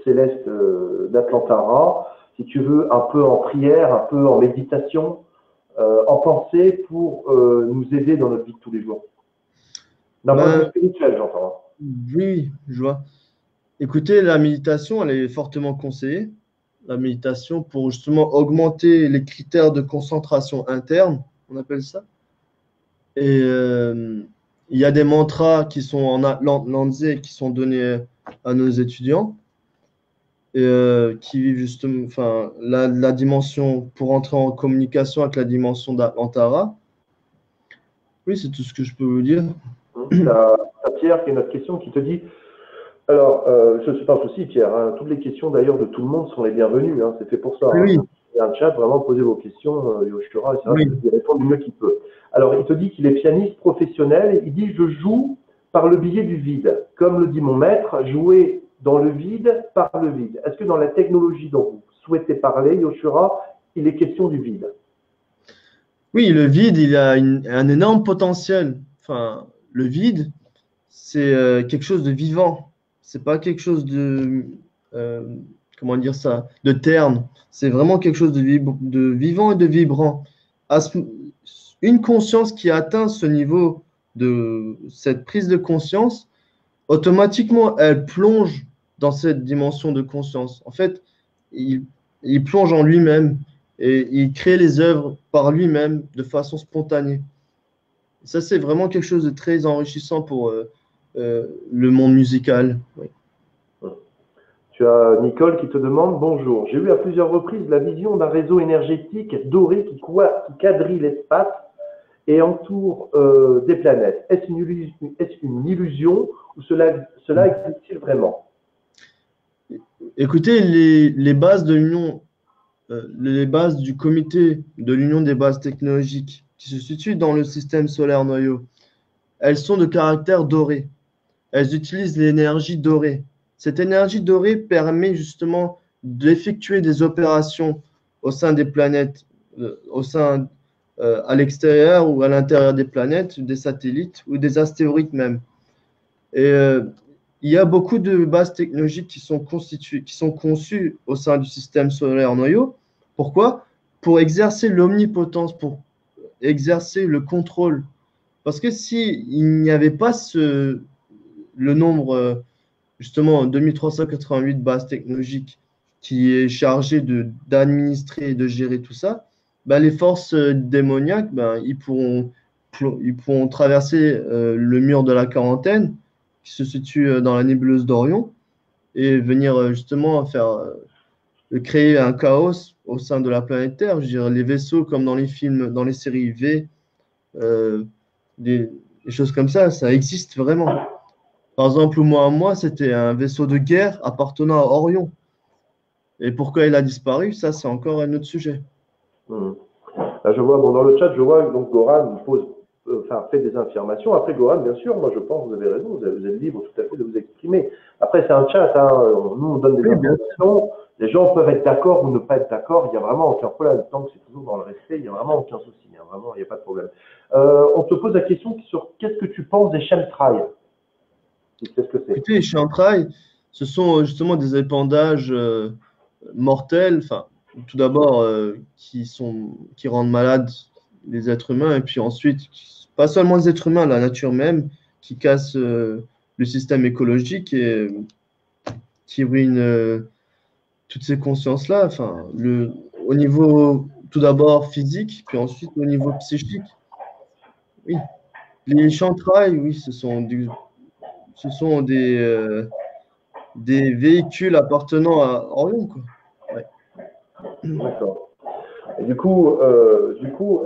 céleste d'Atlantara, si tu veux, un peu en prière, un peu en méditation, en pensée, pour nous aider dans notre vie de tous les jours? D'un point de vue Ben, spirituel, j'entends. oui, je vois. Écoutez, la méditation, elle est fortement conseillée. La méditation pour justement augmenter les critères de concentration interne, on appelle ça. Et il y a des mantras qui sont en landais qui sont donnés à nos étudiants et qui vivent justement, enfin, la dimension pour entrer en communication avec la dimension d'Antara. Oui, c'est tout ce que je peux vous dire. Tu as Pierre qui a une autre question qui te dit, alors, je ne suis pas un souci, Pierre, hein, toutes les questions d'ailleurs de tout le monde sont les bienvenues, hein, c'est fait pour ça. Oui, Hein. oui, Il y a un chat, vraiment, posez vos questions, Yoshura, et c'est vrai oui. qu'il répond du mieux qu'il peut. Alors, il te dit qu'il est pianiste professionnel, il dit, je joue par le biais du vide. Comme le dit mon maître, jouer dans le vide par le vide. Est-ce que dans la technologie dont vous souhaitez parler, Yoshura, il est question du vide? Oui, le vide, il a un énorme potentiel. Enfin, le vide, c'est quelque chose de vivant. C'est pas quelque chose euh, comment dire ça, de terne. C'est vraiment quelque chose de vivant et de vibrant. Une conscience qui atteint ce niveau de cette prise de conscience, automatiquement, elle plonge dans cette dimension de conscience. En fait, il, il plonge en lui-même et il crée les œuvres par lui-même de façon spontanée. Ça, c'est vraiment quelque chose de très enrichissant pour le monde musical. Oui. Tu as Nicole qui te demande, bonjour, j'ai eu à plusieurs reprises la vision d'un réseau énergétique doré qui quadrille l'espace et entoure des planètes. Est-ce une illusion ou cela existe-t-il vraiment? Écoutez, les bases de l'Union, les bases du comité de l'Union des bases technologiques qui se situe dans le système solaire noyau, elles sont de caractère doré. Elles utilisent l'énergie dorée. Cette énergie dorée permet justement d'effectuer des opérations au sein des planètes, à l'extérieur ou à l'intérieur des planètes, des satellites ou des astéroïdes même. Et il y a beaucoup de bases technologiques qui sont conçues au sein du système solaire noyau. Pourquoi? Pour exercer l'omnipotence, pour exercer le contrôle. Parce que s'il n'y avait pas le nombre, justement, 2388 bases technologiques qui est chargé d'administrer et de gérer tout ça, ben, les forces démoniaques, ben, ils pourront traverser le mur de la quarantaine qui se situe dans la nébuleuse d'Orion et venir justement créer un chaos au sein de la planète Terre. Je veux dire, les vaisseaux comme dans les films, dans les séries V, euh, des choses comme ça existe vraiment. Par exemple, moi, c'était un vaisseau de guerre appartenant à Orion. Et pourquoi il a disparu, ça, c'est encore un autre sujet. Hmm. Là, je vois, bon, dans le chat, je vois donc Goran pose, enfin, fait des affirmations. Après, Goran, bien sûr, moi je pense que vous avez raison, vous êtes libre tout à fait de vous exprimer. Après, c'est un chat, hein, nous on donne des Oui, bien. informations, les gens peuvent être d'accord ou ne pas être d'accord, il n'y a vraiment aucun problème. Tant que c'est toujours dans le respect, il n'y a vraiment aucun souci, hein, vraiment, il n'y a pas de problème. On te pose la question sur qu'est-ce que tu penses des chemtrails? Qu'est-ce que c'est? Écoutez, les chantrailles, ce sont justement des épandages mortels, enfin, tout d'abord, qui rendent malades les êtres humains, et puis ensuite, pas seulement les êtres humains, la nature même, qui casse le système écologique et qui ruine toutes ces consciences-là, enfin, au niveau tout d'abord physique, puis ensuite au niveau psychique. Oui, les chantrailles, oui, ce sont des véhicules appartenant à Orion, quoi. Ouais. D'accord. Et du coup,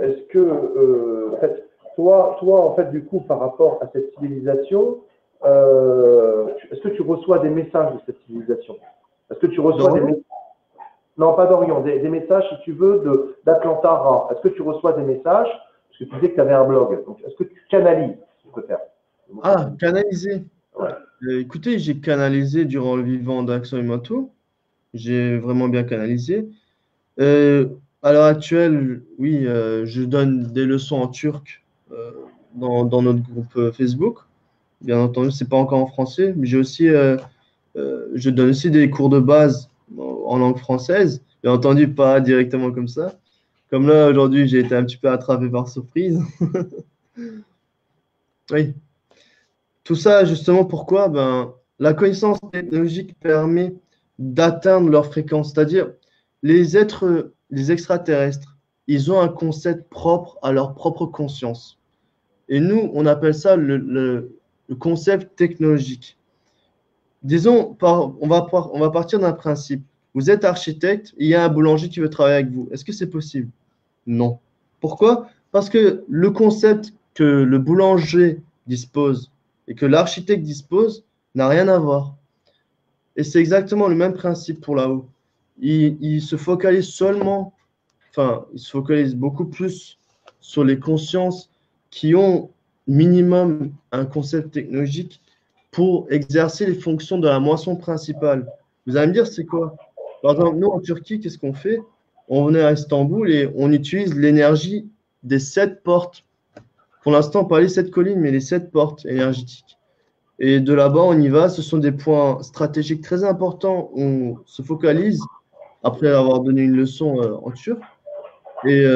est-ce que, en fait, toi, en fait, du coup, par rapport à cette civilisation, est-ce que tu reçois des messages de cette civilisation? Est-ce que tu reçois des D'Orion? messages? Non, pas d'Orion, des messages, si tu veux, d'Atlanta Ra. Est-ce que tu reçois des messages? Parce que tu disais que tu avais un blog. Donc, est-ce que tu canalises, si tu préfères? Ah, canaliser. Ouais. Écoutez, j'ai canalisé durant le vivant d'Axo Yamato. J'ai vraiment bien canalisé. Euh, à l'heure actuelle, oui, je donne des leçons en turc dans notre groupe Facebook. Bien entendu, c'est pas encore en français, mais je donne aussi des cours de base en langue française. Bien entendu, pas directement comme ça. Comme là, aujourd'hui, j'ai été un petit peu attrapé par surprise. Oui. Tout ça, justement, pourquoi? Ben, la connaissance technologique permet d'atteindre leur fréquence. C'est-à-dire, les extraterrestres, ils ont un concept propre à leur propre conscience. Et nous, on appelle ça le concept technologique. Disons, on va partir d'un principe. Vous êtes architecte, il y a un boulanger qui veut travailler avec vous. Est-ce que c'est possible? Non. Pourquoi? Parce que le concept que le boulanger dispose et que l'architecte dispose n'a rien à voir. Et c'est exactement le même principe pour là-haut. Il se focalise seulement, enfin, il se focalise beaucoup plus sur les consciences qui ont minimum un concept technologique pour exercer les fonctions de la moisson principale. Vous allez me dire, c'est quoi? Par exemple, nous, en Turquie, qu'est-ce qu'on fait? On venait à Istanbul et on utilise l'énergie des 7 portes. Pour l'instant, pas les 7 collines, mais les 7 portes énergétiques. Et de là-bas, on y va. Ce sont des points stratégiques très importants. On se focalise, après avoir donné une leçon en turc, et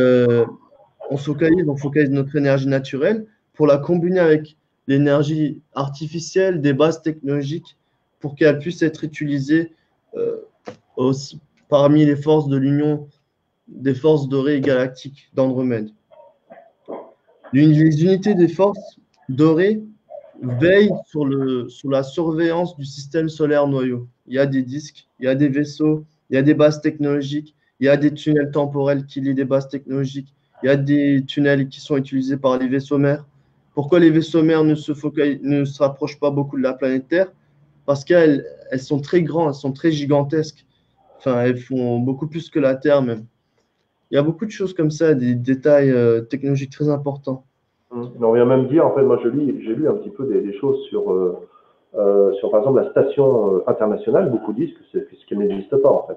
on focalise notre énergie naturelle pour la combiner avec l'énergie artificielle des bases technologiques pour qu'elle puisse être utilisée euh, aussi parmi les forces de l'Union des forces dorées galactiques d'Andromède. Les unités des forces dorées veillent sur la surveillance du système solaire noyau. Il y a des disques, il y a des vaisseaux, il y a des bases technologiques, il y a des tunnels temporels qui lient des bases technologiques, il y a des tunnels qui sont utilisés par les vaisseaux mères. Pourquoi les vaisseaux mères ne se rapprochent pas beaucoup de la planète Terre? Parce qu'elles sont très grandes, elles sont très gigantesques. Enfin, elles font beaucoup plus que la Terre même. Il y a beaucoup de choses comme ça, des détails technologiques très importants. On vient même dire, en fait, moi j'ai lu un petit peu des choses sur, par exemple, la station internationale. Beaucoup disent que ce qui n'existe pas, en fait.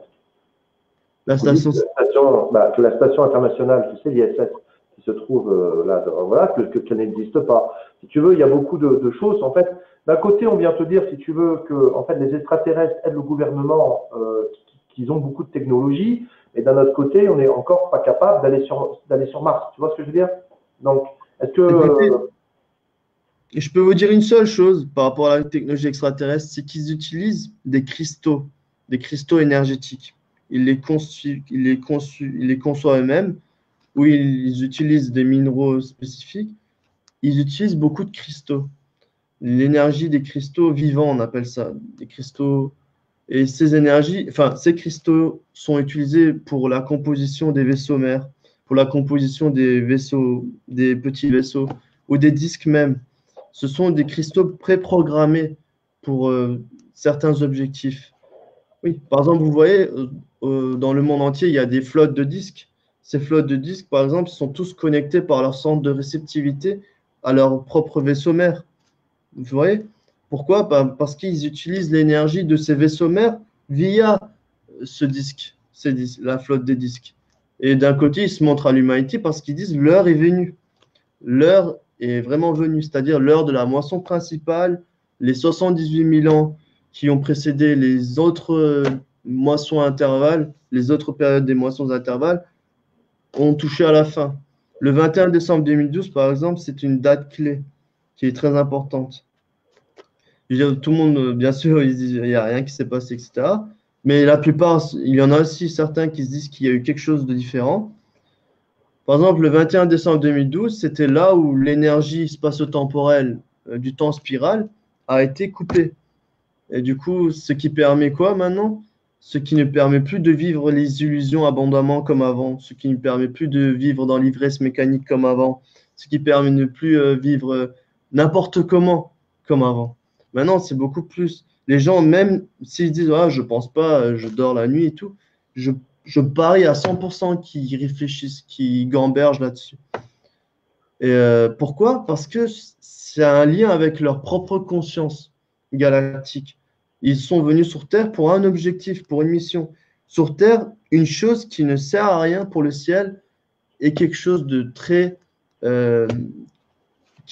La Beaucoup disent station, que la station internationale, tu sais, l'ISS, qui se trouve là, voilà, qu'elle n'existe pas. Si tu veux, il y a beaucoup de choses. En fait, d'un côté, on vient te dire, si tu veux, que en fait, les extraterrestres aident le gouvernement, qu'ils ont beaucoup de technologie, et d'un autre côté, on n'est encore pas capable d'aller sur Mars. Tu vois ce que je veux dire? Donc, est-ce que écoutez, je peux vous dire une seule chose par rapport à la technologie extraterrestre, c'est qu'ils utilisent des cristaux énergétiques. Ils les conçoivent eux-mêmes, ou ils utilisent des minéraux spécifiques. Ils utilisent beaucoup de cristaux. L'énergie des cristaux vivants, on appelle ça, des cristaux. Et ces cristaux sont utilisés pour la composition des vaisseaux mères, pour la composition des vaisseaux, des petits vaisseaux, ou des disques même. Ce sont des cristaux préprogrammés pour certains objectifs. Oui, par exemple, vous voyez, dans le monde entier, il y a des flottes de disques. Ces flottes de disques, par exemple, sont tous connectés par leur centre de réceptivité à leur propre vaisseau mère. Vous voyez? Pourquoi? Parce qu'ils utilisent l'énergie de ces vaisseaux mères via ce disque, la flotte des disques. Et d'un côté, ils se montrent à l'humanité parce qu'ils disent l'heure est venue. L'heure est vraiment venue, c'est-à-dire l'heure de la moisson principale, les 78 000 ans qui ont précédé les autres moissons intervalles, les autres périodes des moissons intervalles, ont touché à la fin. Le 21 décembre 2012, par exemple, c'est une date clé qui est très importante. Je veux dire, tout le monde, bien sûr, ils disent il n'y a rien qui s'est passé, etc. Mais la plupart, il y en a aussi certains qui se disent qu'il y a eu quelque chose de différent. Par exemple, le 21 décembre 2012, c'était là où l'énergie spatio-temporelle du temps spirale a été coupée. Et du coup, ce qui permet quoi maintenant? Ce qui ne permet plus de vivre les illusions abondamment comme avant, ce qui ne permet plus de vivre dans l'ivresse mécanique comme avant, ce qui permet de ne plus vivre n'importe comment comme avant. Maintenant, c'est beaucoup plus. Les gens, même s'ils disent ah, je pense pas, je dors la nuit et tout, je parie à 100% qu'ils réfléchissent, qu'ils gambergent là-dessus. Et pourquoi? Parce que c'est un lien avec leur propre conscience galactique. Ils sont venus sur Terre pour un objectif, pour une mission. Sur Terre, une chose qui ne sert à rien pour le ciel est quelque chose de très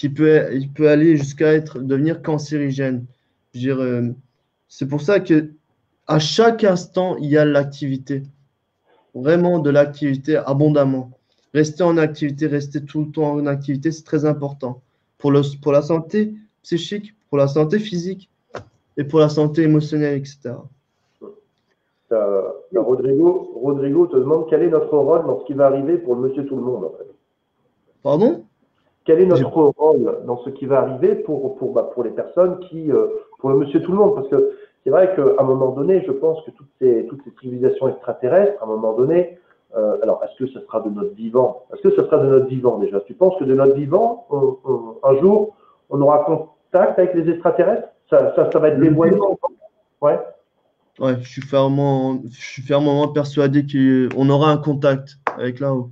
il peut aller jusqu'à devenir cancérigène. Je veux dire, c'est pour ça que à chaque instant, il y a l'activité. Vraiment de l'activité abondamment. Rester en activité, rester tout le temps en activité, c'est très important pour la santé psychique, pour la santé physique et pour la santé émotionnelle, etc. Rodrigo te demande quel est notre rôle dans ce qui va arriver pour le monsieur tout le monde, en fait. Pardon? Quel est notre rôle dans ce qui va arriver pour les personnes pour le monsieur tout le monde? Parce que c'est vrai qu'à un moment donné, je pense que toutes ces civilisations extraterrestres, à un moment donné, alors est-ce que ce sera de notre vivant? Est-ce que ce sera de notre vivant déjà? Tu penses que de notre vivant, un jour, on aura contact avec les extraterrestres? Ça va être dévoilé? Ouais. Ouais, je suis fermement persuadé qu'on aura un contact avec là-haut.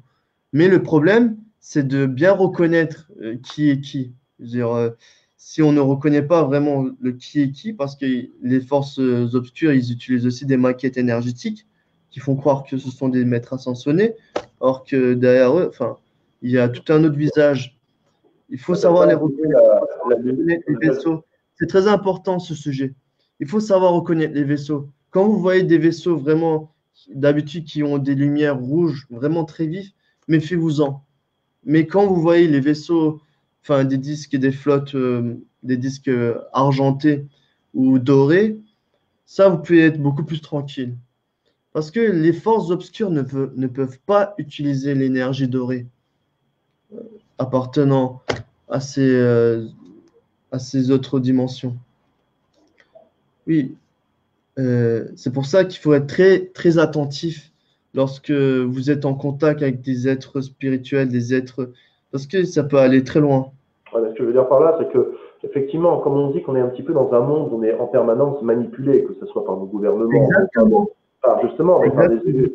Mais le problème, c'est de bien reconnaître qui est qui. Je veux dire, si on ne reconnaît pas vraiment le qui est qui, parce que les forces obscures, ils utilisent aussi des maquettes énergétiques qui font croire que ce sont des maîtres ascensionnés, or que derrière eux, enfin, il y a tout un autre visage. Il faut savoir les reconnaître, les vaisseaux. C'est très important ce sujet. Il faut savoir reconnaître les vaisseaux. Quand vous voyez des vaisseaux vraiment, d'habitude, qui ont des lumières rouges vraiment très vives, méfiez-vous-en. Mais quand vous voyez les vaisseaux, enfin des disques et des flottes, des disques argentés ou dorés, ça, vous pouvez être beaucoup plus tranquille. Parce que les forces obscures ne peuvent pas utiliser l'énergie dorée appartenant à ces autres dimensions. Oui, c'est pour ça qu'il faut être très, très attentif lorsque vous êtes en contact avec des êtres spirituels, parce que ça peut aller très loin. Voilà, ce que je veux dire par là, c'est que effectivement, comme on dit qu'on est un petit peu dans un monde où on est en permanence manipulé, que ce soit par nos gouvernements, justement,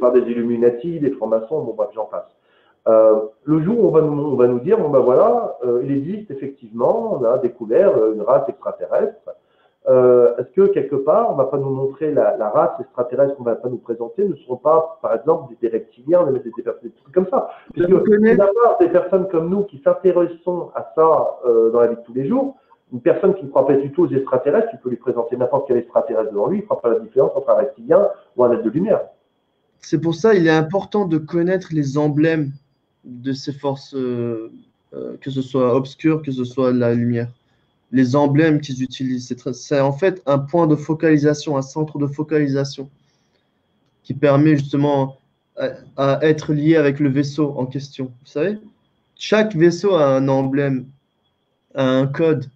par des Illuminati, des francs-maçons, bon bref, j'en passe. Le jour où on va nous dire, bon ben voilà, il existe effectivement, on a découvert une race extraterrestre. Est-ce que quelque part, on ne va pas nous montrer la race extraterrestre qu'on ne va pas nous présenter, ne seront pas, par exemple, des reptiliens, des trucs comme ça? Puisque d'avoir des personnes comme nous qui s'intéressons à ça dans la vie de tous les jours, une personne qui ne croit pas du tout aux extraterrestres, tu peux lui présenter n'importe quel extraterrestre devant lui, il ne fera pas la différence entre un reptilien ou un être de lumière. C'est pour ça qu'il est important de connaître les emblèmes de ces forces, que ce soit obscures, que ce soit la lumière. Les emblèmes qu'ils utilisent, c'est en fait un point de focalisation, un centre de focalisation qui permet justement à être lié avec le vaisseau en question. Vous savez, chaque vaisseau a un emblème, a un code.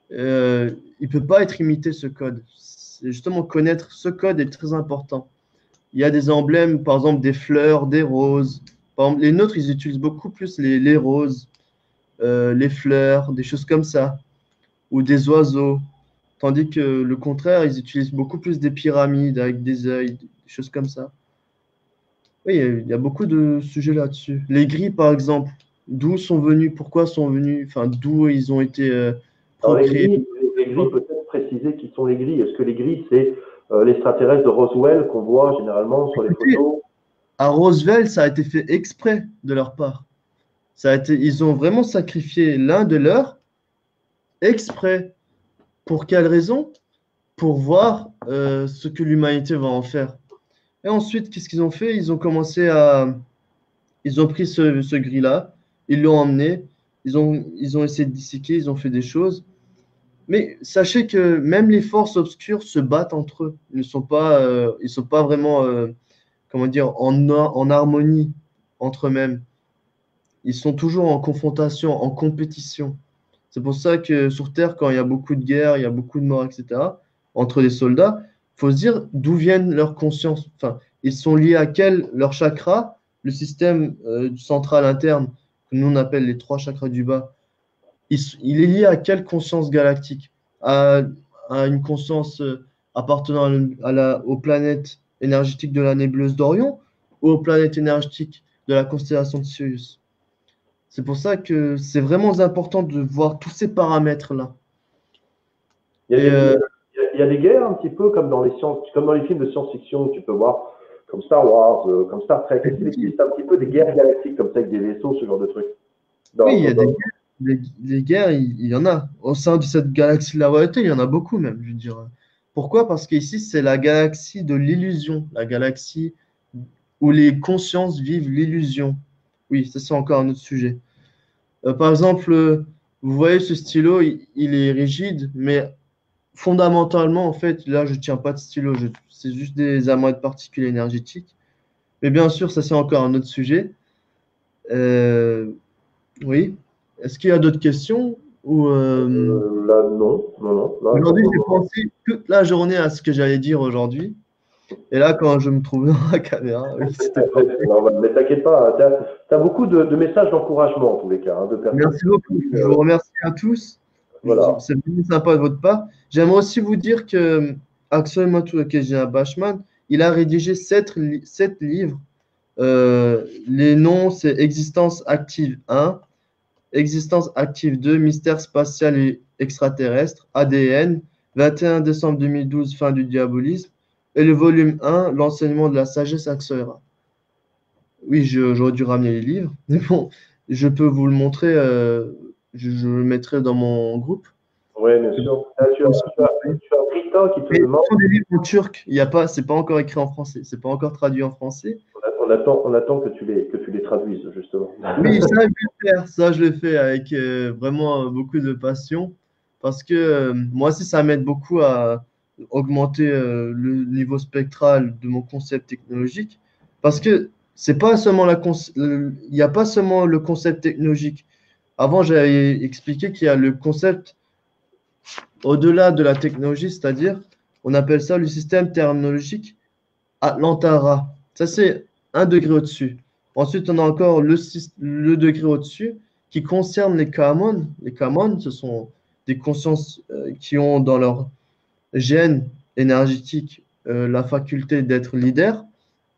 Il ne peut pas être imité, ce code. Justement, connaître ce code est très important. Il y a des emblèmes, par exemple, des fleurs, des roses. Par exemple, les nôtres, ils utilisent beaucoup plus les roses, les fleurs, des choses comme ça, ou des oiseaux. Tandis que le contraire, ils utilisent beaucoup plus des pyramides avec des œils, des choses comme ça. Oui, il y a beaucoup de sujets là-dessus. Les gris, par exemple, d'où sont venus, pourquoi sont venus, enfin, d'où ils ont été Alors procréés. les gris, peut-être préciser qui sont les gris. Est-ce que les gris, c'est l'extraterrestre de Roswell qu'on voit généralement sur les Écoutez, photos? à Roswell, ça a été fait exprès de leur part. Ça a été, ils ont vraiment sacrifié l'un de leurs exprès. Pour quelle raison? Pour voir ce que l'humanité va en faire. Et ensuite, qu'est-ce qu'ils ont fait? Ils ont commencé à... Ils ont pris ce gris-là, ils l'ont emmené, ils ont essayé de disséquer, ils ont fait des choses. Mais sachez que même les forces obscures se battent entre eux. Ils sont pas vraiment, comment dire, en harmonie entre eux-mêmes. Ils sont toujours en confrontation, en compétition. C'est pour ça que sur Terre, quand il y a beaucoup de guerres, il y a beaucoup de morts, etc., entre les soldats, il faut se dire d'où viennent leurs consciences. Enfin, ils sont liés à quel, leur chakra, le système central interne, que nous on appelle les trois chakras du bas. Il est lié à quelle conscience galactique? À, à une conscience appartenant aux planètes énergétiques de la nébuleuse d'Orion ou aux planètes énergétiques de la constellation de Sirius? C'est pour ça que c'est vraiment important de voir tous ces paramètres-là. Il y a Et des, il y a des guerres un petit peu comme dans les comme dans les films de science-fiction, tu peux voir, comme Star Wars, comme Star Trek. Est-ce qu'il existe un petit peu des guerres galactiques comme ça avec des vaisseaux, ce genre de trucs? oui, il y a des guerres, il y en a. Au sein de cette galaxie de la royauté, il y en a beaucoup même, je veux dire. Pourquoi? Parce qu'ici, c'est la galaxie de l'illusion, la galaxie où les consciences vivent l'illusion. Oui, ça c'est encore un autre sujet. Par exemple, vous voyez ce stylo, il est rigide, mais fondamentalement, en fait, là, je ne tiens pas de stylo, c'est juste des amas de particules énergétiques. Mais bien sûr, ça c'est encore un autre sujet. Euh, oui. Est-ce qu'il y a d'autres questions ou Là, non, non, non. Là, pas aujourd'hui, pour le j'ai moment. pensé toute la journée à ce que j'allais dire aujourd'hui. Et là, quand je me trouve dans la caméra, oui, c'était parfait. Non, mais t'inquiète pas, tu as, beaucoup de messages d'encouragement en tous les cas, hein, de personnes Merci qui te beaucoup. disent, Je vous remercie à tous. voilà. C'est vraiment sympa de votre part. J'aimerais aussi vous dire que Axel Matsuakejia Bachmann, il a rédigé sept livres. Les noms, c'est Existence active 1, Existence active 2, Mystère spatial et extraterrestre, ADN, 21 décembre 2012, fin du diabolisme, et le volume 1, L'enseignement de la sagesse Axoera. Oui, j'aurais dû ramener les livres, mais bon, je peux vous le montrer, je le mettrai dans mon groupe. Oui, bien sûr. Là, tu as Rita qui te Mais ce demande, sont des livres en turc, il y a pas, c'est pas encore écrit en français, c'est pas encore traduit en français. on attend que tu les traduises, justement. Oui, ça, je vais le faire. Ça, je le fais avec vraiment beaucoup de passion parce que moi aussi, ça m'aide beaucoup à augmenter le niveau spectral de mon concept technologique parce que c'est pas seulement il n'y a pas seulement le concept technologique. Avant, j'avais expliqué qu'il y a le concept au-delà de la technologie, c'est-à-dire, on appelle ça le système terminologique Atlantara. Ça, c'est un degré au-dessus. Ensuite, on a encore le degré au-dessus qui concerne les Kamon. Les Kamon, ce sont des consciences qui ont dans leur gène énergétique la faculté d'être leader,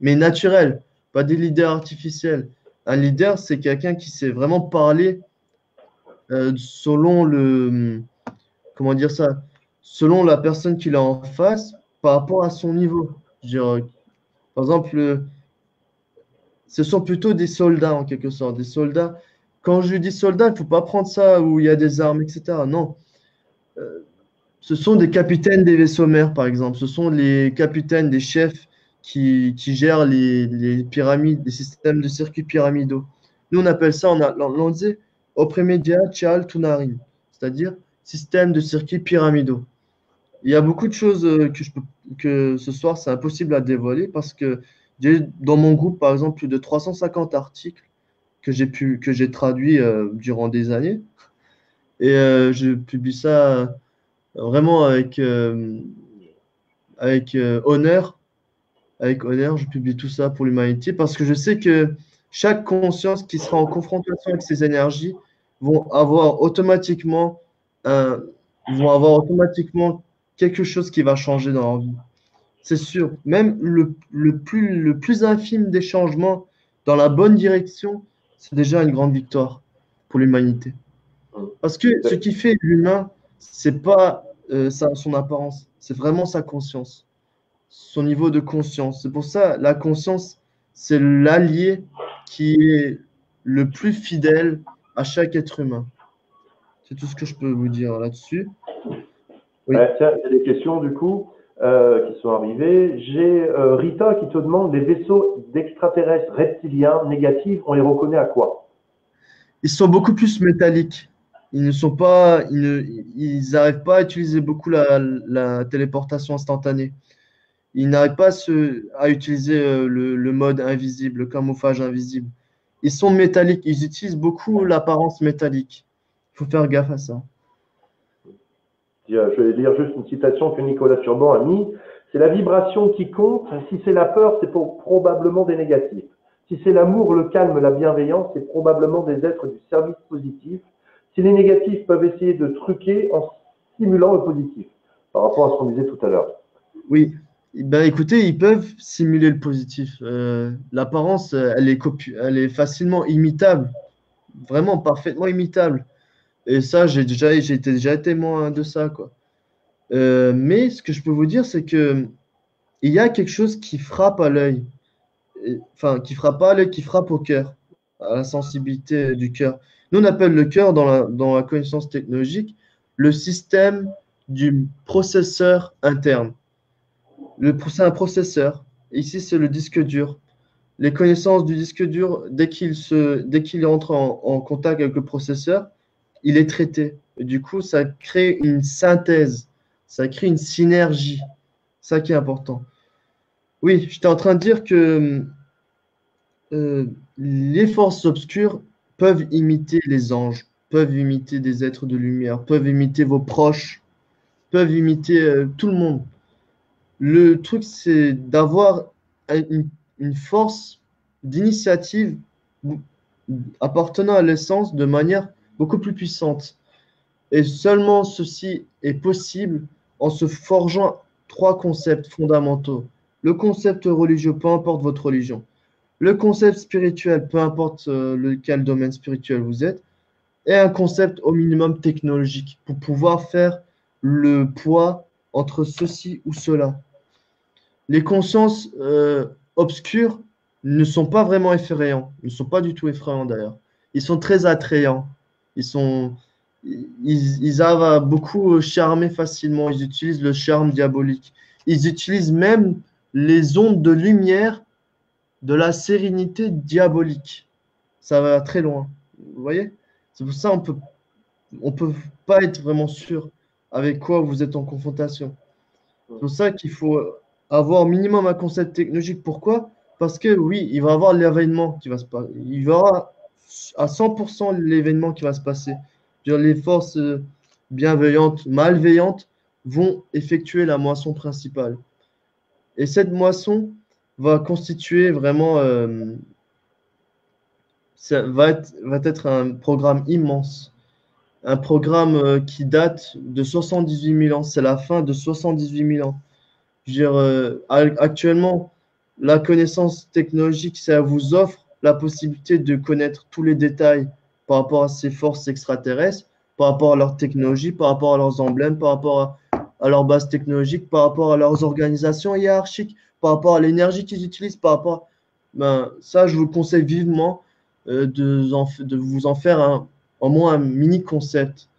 mais naturel, pas des leaders artificiels. Un leader, c'est quelqu'un qui sait vraiment parler selon comment dire ça, selon la personne qu'il a en face par rapport à son niveau. Je veux dire, par exemple, ce sont plutôt des soldats en quelque sorte. Des soldats. Quand je dis soldats, il ne faut pas prendre ça où il y a des armes, etc. Non. Euh, Ce sont des capitaines des vaisseaux mers, par exemple. Ce sont les capitaines des chefs qui gèrent les pyramides, les systèmes de circuits pyramidaux. Nous, on appelle ça on disait Opremedia Chal Tunarin, c'est-à-dire système de circuits pyramidaux. Il y a beaucoup de choses que ce soir, c'est impossible à dévoiler parce que j'ai dans mon groupe, par exemple, plus de 350 articles que j'ai traduits durant des années. Et je publie ça vraiment avec honneur. Avec honneur, je publie tout ça pour l'humanité parce que je sais que chaque conscience qui sera en confrontation avec ces énergies vont avoir automatiquement un, vont avoir automatiquement quelque chose qui va changer dans leur vie. C'est sûr. Même le plus infime des changements dans la bonne direction, c'est déjà une grande victoire pour l'humanité. Parce que ce qui fait l'humain, c'est pas son apparence, c'est vraiment sa conscience, son niveau de conscience. C'est pour ça, la conscience, c'est l'allié qui est le plus fidèle à chaque être humain. C'est tout ce que je peux vous dire là-dessus. Oui. Tiens, il y a des questions du coup qui sont arrivées. J'ai Rita qui te demande les vaisseaux d'extraterrestres reptiliens négatifs, on les reconnaît à quoi? Ils sont beaucoup plus métalliques. Ils ne sont pas, ils n'arrivent pas à utiliser beaucoup la téléportation instantanée. Ils n'arrivent pas à utiliser le mode invisible, le camouflage invisible. Ils sont métalliques. Ils utilisent beaucoup l'apparence métallique. Il faut faire gaffe à ça. Je vais lire juste une citation que Nicolas Turban a mis. C'est la vibration qui compte. Si c'est la peur, c'est probablement des négatifs. Si c'est l'amour, le calme, la bienveillance, c'est probablement des êtres du service positif. Si les négatifs peuvent essayer de truquer en simulant le positif, par rapport à ce qu'on disait tout à l'heure. Oui, ben, écoutez, ils peuvent simuler le positif. L'apparence, elle est facilement imitable, vraiment parfaitement imitable. Et ça, j'ai déjà témoin de ça, quoi. Mais ce que je peux vous dire, c'est que il y a quelque chose qui frappe à l'œil. Enfin, qui frappe pas à l'œil, qui frappe au cœur, à la sensibilité du cœur. Nous, on appelle le cœur dans la connaissance technologique le système du processeur interne. C'est un processeur. Ici, c'est le disque dur. Les connaissances du disque dur, dès qu'il entre en contact avec le processeur, il est traité. Et du coup, ça crée une synthèse, ça crée une synergie. Ça qui est important. Oui, j'étais en train de dire que les forces obscures peuvent imiter les anges, peuvent imiter des êtres de lumière, peuvent imiter vos proches, peuvent imiter tout le monde. Le truc, c'est d'avoir une force d'initiative appartenant à l'essence de manière beaucoup plus puissante. Et seulement ceci est possible en se forgeant trois concepts fondamentaux. Le concept religieux, peu importe votre religion. Le concept spirituel, peu importe lequel domaine spirituel vous êtes. Et un concept au minimum technologique pour pouvoir faire le poids entre ceci ou cela. Les consciences obscures ne sont pas vraiment effrayants. Ils ne sont pas du tout effrayants d'ailleurs. Ils sont très attrayants. Ils arrivent à beaucoup charmer facilement. Ils utilisent le charme diabolique. Ils utilisent même les ondes de lumière de la sérénité diabolique. Ça va très loin. Vous voyez? C'est pour ça on peut pas être vraiment sûr avec quoi vous êtes en confrontation. C'est pour ça qu'il faut avoir au minimum un concept technologique. Pourquoi? Parce que oui, il va y avoir l'événement qui va se passer. Il y aura à 100% l'événement qui va se passer. Les forces bienveillantes, malveillantes vont effectuer la moisson principale. Et cette moisson va constituer vraiment, va être un programme immense. Un programme qui date de 78 000 ans. C'est la fin de 78 000 ans. Je veux dire, actuellement, la connaissance technologique, ça vous offre la possibilité de connaître tous les détails par rapport à ces forces extraterrestres, par rapport à leur technologie, par rapport à leurs emblèmes, par rapport à leur base technologique, par rapport à leurs organisations hiérarchiques, par rapport à l'énergie qu'ils utilisent, par rapport… Ben, ça, je vous conseille vivement de vous en faire au moins un mini-concept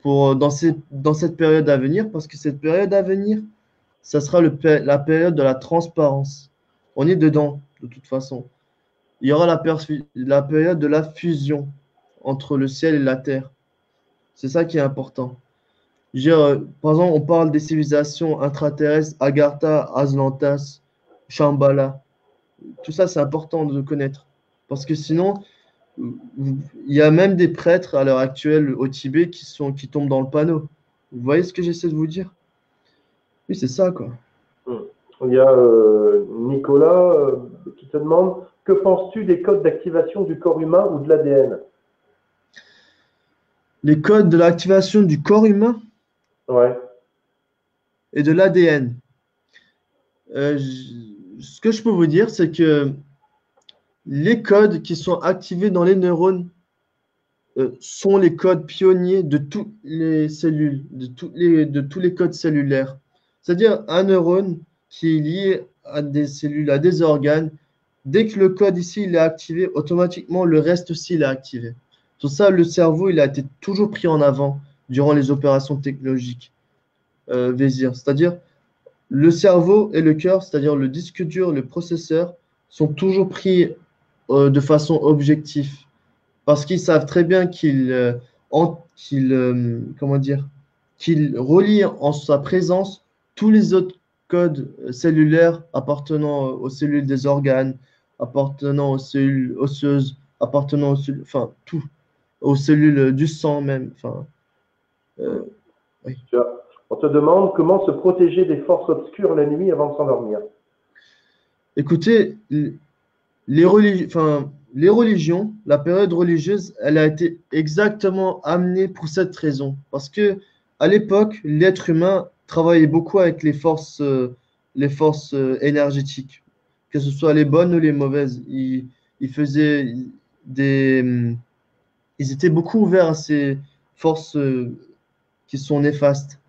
dans cette période à venir, parce que cette période à venir, ça sera la période de la transparence. On est dedans, de toute façon. Il y aura la période de la fusion entre le ciel et la terre. C'est ça qui est important. Par exemple, on parle des civilisations intraterrestres, Agartha, Atlantas, Shambhala. Tout ça, c'est important de connaître. Parce que sinon, il y a même des prêtres à l'heure actuelle au Tibet qui tombent dans le panneau. Vous voyez ce que j'essaie de vous dire? Oui, c'est ça, quoi. Il y a Nicolas qui te demande que penses-tu des codes d'activation du corps humain ou de l'ADN? Les codes de l'activation du corps humain? Ouais. et de l'ADN. Ce que je peux vous dire, c'est que les codes qui sont activés dans les neurones sont les codes pionniers de toutes les cellules, de tous les codes cellulaires. C'est-à-dire un neurone qui est lié à des cellules, à des organes, dès que le code ici il est activé, automatiquement le reste aussi il est activé. Pour ça, le cerveau il a été toujours pris en avant durant les opérations technologiques Vézir. C'est-à-dire le cerveau et le cœur, c'est-à-dire le disque dur, le processeur, sont toujours pris de façon objective. Parce qu'ils savent très bien comment dire, qu'il relie en sa présence tous les autres codes cellulaires appartenant aux cellules des organes, appartenant aux cellules osseuses, appartenant aux cellules, enfin, tout, aux cellules du sang même. Enfin, oui. On te demande comment se protéger des forces obscures la nuit avant de s'endormir. Écoutez, les religions, la période religieuse, elle a été exactement amenée pour cette raison. Parce que à l'époque, l'être humain travaillait beaucoup avec les forces énergétiques, que ce soit les bonnes ou les mauvaises. Ils faisaient ils étaient beaucoup ouverts à ces forces qui sont néfastes.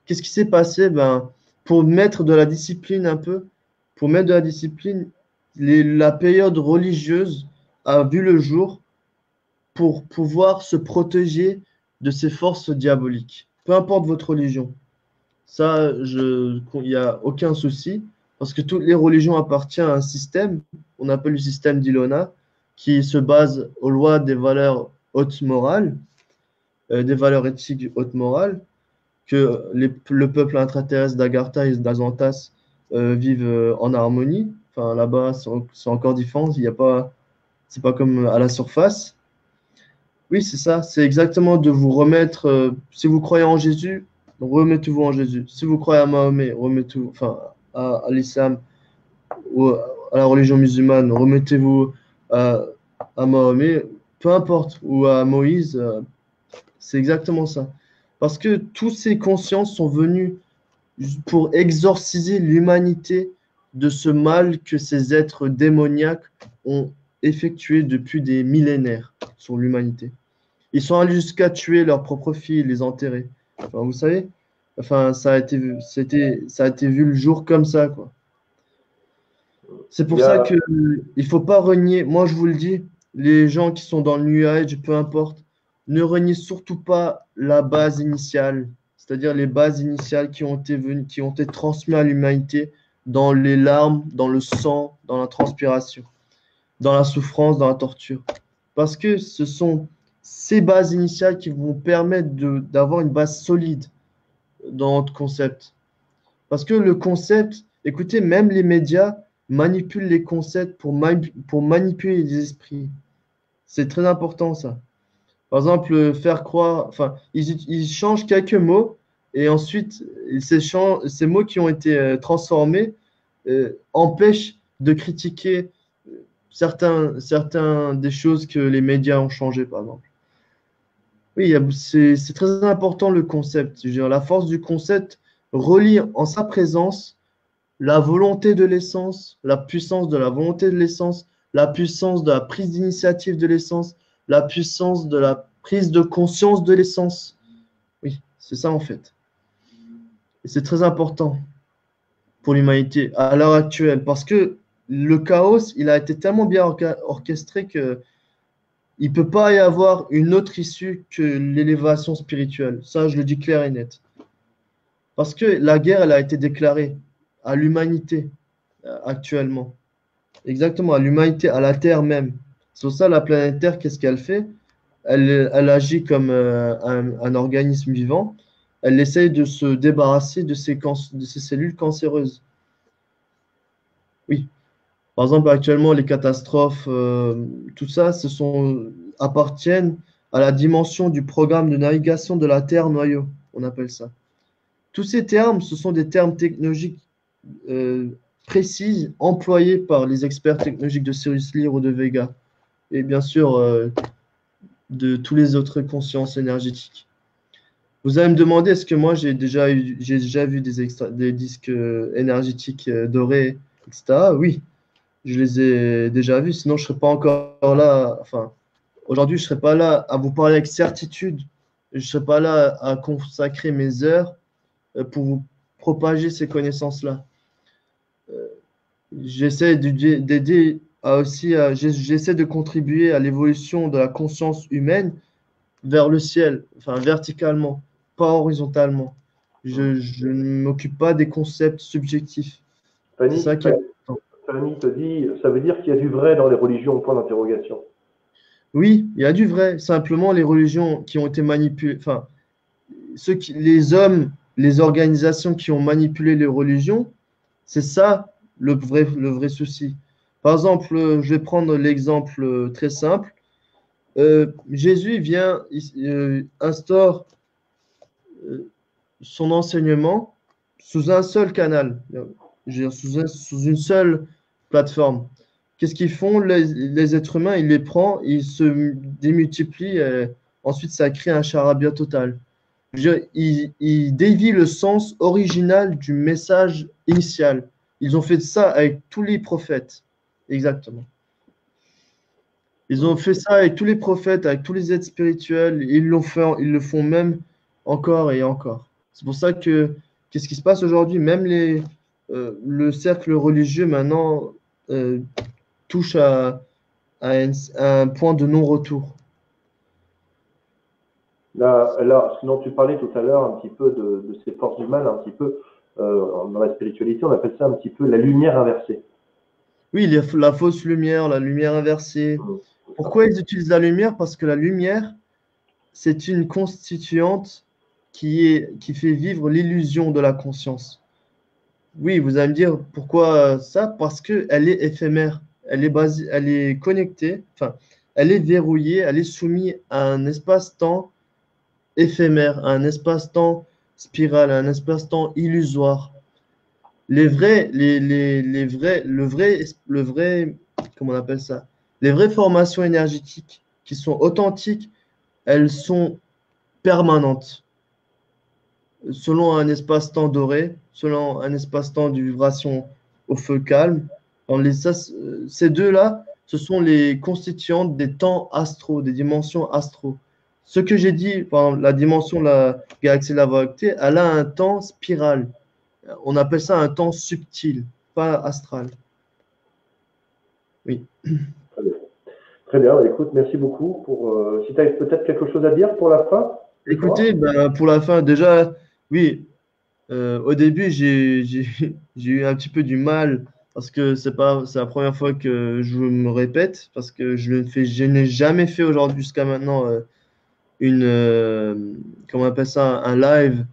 Qu'est-ce qui s'est passé? Ben, pour mettre de la discipline un peu, pour mettre de la discipline, la période religieuse a vu le jour pour pouvoir se protéger de ces forces diaboliques. Peu importe votre religion. Ça, il n'y a aucun souci, parce que toutes les religions appartiennent à un système, on appelle le système d'Ilona, qui se base aux lois des valeurs hautes morales, des valeurs éthiques hautes morales, que le peuple intraterrestre d'Agartha et d'Azantas vivent en harmonie. Enfin, là-bas, c'est encore différent. C'est pas comme à la surface. Oui, c'est ça. C'est exactement de vous remettre. Si vous croyez en Jésus, remettez-vous en Jésus. Si vous croyez à Mahomet, remettez-vous, enfin, à l'islam ou à la religion musulmane, remettez-vous à Mahomet, peu importe, ou à Moïse. C'est exactement ça. Parce que toutes ces consciences sont venues pour exorciser l'humanité de ce mal que ces êtres démoniaques ont effectué depuis des millénaires sur l'humanité. Ils sont allés jusqu'à tuer leurs propres filles, les enterrer. Enfin, vous savez, enfin, ça a été vu le jour comme ça, quoi. C'est pour ça que il faut pas renier. Moi, je vous le dis, les gens qui sont dans le New Age, peu importe, ne reniez surtout pas la base initiale, c'est-à-dire les bases initiales qui ont été transmises à l'humanité dans les larmes, dans le sang, dans la transpiration, dans la souffrance, dans la torture. Parce que ce sont ces bases initiales qui vont permettre d'avoir une base solide dans notre concept. Parce que le concept, écoutez, même les médias manipulent les concepts pour manipuler les esprits. C'est très important, ça. Par exemple, faire croire, enfin, ils changent quelques mots et ensuite, ces mots qui ont été transformés empêchent de critiquer certains des choses que les médias ont changées, par exemple. Oui, c'est très important le concept. Je veux dire, la force du concept relie en sa présence la volonté de l'essence, la puissance de la volonté de l'essence, la puissance de la prise d'initiative de l'essence, la puissance de la prise de conscience de l'essence. Oui, c'est ça en fait. Et c'est très important pour l'humanité à l'heure actuelle parce que le chaos, il a été tellement bien orchestré que il ne peut pas y avoir une autre issue que l'élévation spirituelle. Ça, je le dis clair et net. Parce que la guerre, elle a été déclarée à l'humanité actuellement. Exactement, à l'humanité, à la Terre même. C'est pour ça la planète Terre, qu'est-ce qu'elle fait? Elle agit comme un organisme vivant. Elle essaye de se débarrasser de ces cellules cancéreuses. Oui. Par exemple, actuellement, les catastrophes, tout ça, appartiennent à la dimension du programme de navigation de la Terre noyau, on appelle ça. Tous ces termes, ce sont des termes technologiques précis employés par les experts technologiques de Cyrus Lear ou de Vega, et bien sûr de tous les autres consciences énergétiques. Vous allez me demander, est-ce que moi j'ai déjà vu des disques énergétiques dorés, etc. Oui, je les ai déjà vus, sinon je ne serais pas encore là. Enfin, aujourd'hui, je ne serais pas là à vous parler avec certitude. Je ne serais pas là à consacrer mes heures pour vous propager ces connaissances-là. J'essaie d'aider j'essaie de contribuer à l'évolution de la conscience humaine vers le ciel, enfin verticalement, pas horizontalement. Je ne m'occupe pas des concepts subjectifs. C'est Fanny, ça qui est important. Fanny te dit, ça veut dire qu'il y a du vrai dans les religions, point d'interrogation. Oui, il y a du vrai. Simplement, les religions qui ont été manipulées, enfin, les hommes, les organisations qui ont manipulé les religions, c'est ça le vrai souci. Par exemple, je vais prendre l'exemple très simple. Jésus vient, instaure euh, son enseignement sous un seul canal, je veux dire, sous une seule plateforme. Qu'est-ce qu'ils font les êtres humains? Ils les prennent, ils se démultiplient, ensuite ça crée un charabia total. Ils dévient le sens original du message initial. Ils ont fait ça avec tous les prophètes. Exactement. Ils ont fait ça avec tous les prophètes, avec tous les êtres spirituels. Ils le font même encore et encore. C'est pour ça que, qu'est-ce qui se passe aujourd'hui? Même le cercle religieux maintenant euh, touche à un point de non-retour. Sinon tu parlais tout à l'heure un petit peu de ces forces du mal, un petit peu dans la spiritualité, on appelle ça un petit peu la lumière inversée. Oui, il y a la fausse lumière, la lumière inversée. Pourquoi ils utilisent la lumière? Parce que la lumière, c'est une constituante qui fait vivre l'illusion de la conscience. Oui, vous allez me dire pourquoi ça? Parce qu'elle est éphémère. Elle est connectée, enfin, elle est verrouillée, elle est soumise à un espace-temps éphémère, à un espace-temps spiral, à un espace-temps illusoire. Le vrai, comment on appelle ça? Les vraies formations énergétiques qui sont authentiques, elles sont permanentes, selon un espace-temps doré, selon un espace-temps de vibration au feu calme. Ces deux-là, ce sont les constituantes des temps astraux, des dimensions astraux. Ce que j'ai dit, par exemple, la dimension de la galaxie de la Voie lactée, elle a un temps spiral. On appelle ça un temps subtil, pas astral. Oui. Très bien. Très bien, écoute, merci beaucoup si tu as peut-être quelque chose à dire pour la fin ce soir. Écoutez, ben, pour la fin, déjà, oui, au début, j'ai eu un petit peu du mal parce que c'est la première fois que je me répète parce que je n'ai jamais fait aujourd'hui jusqu'à maintenant comment on appelle ça, un live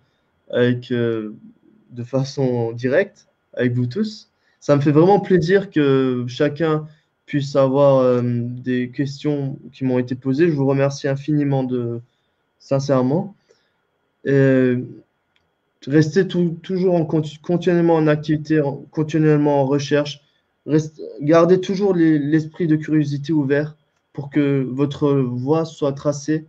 avec, de façon directe avec vous tous. Ça me fait vraiment plaisir que chacun puisse avoir des questions qui m'ont été posées. Je vous remercie infiniment sincèrement. Et restez toujours continuellement en activité, continuellement en recherche. Gardez toujours l'esprit de curiosité ouvert pour que votre voie soit tracée,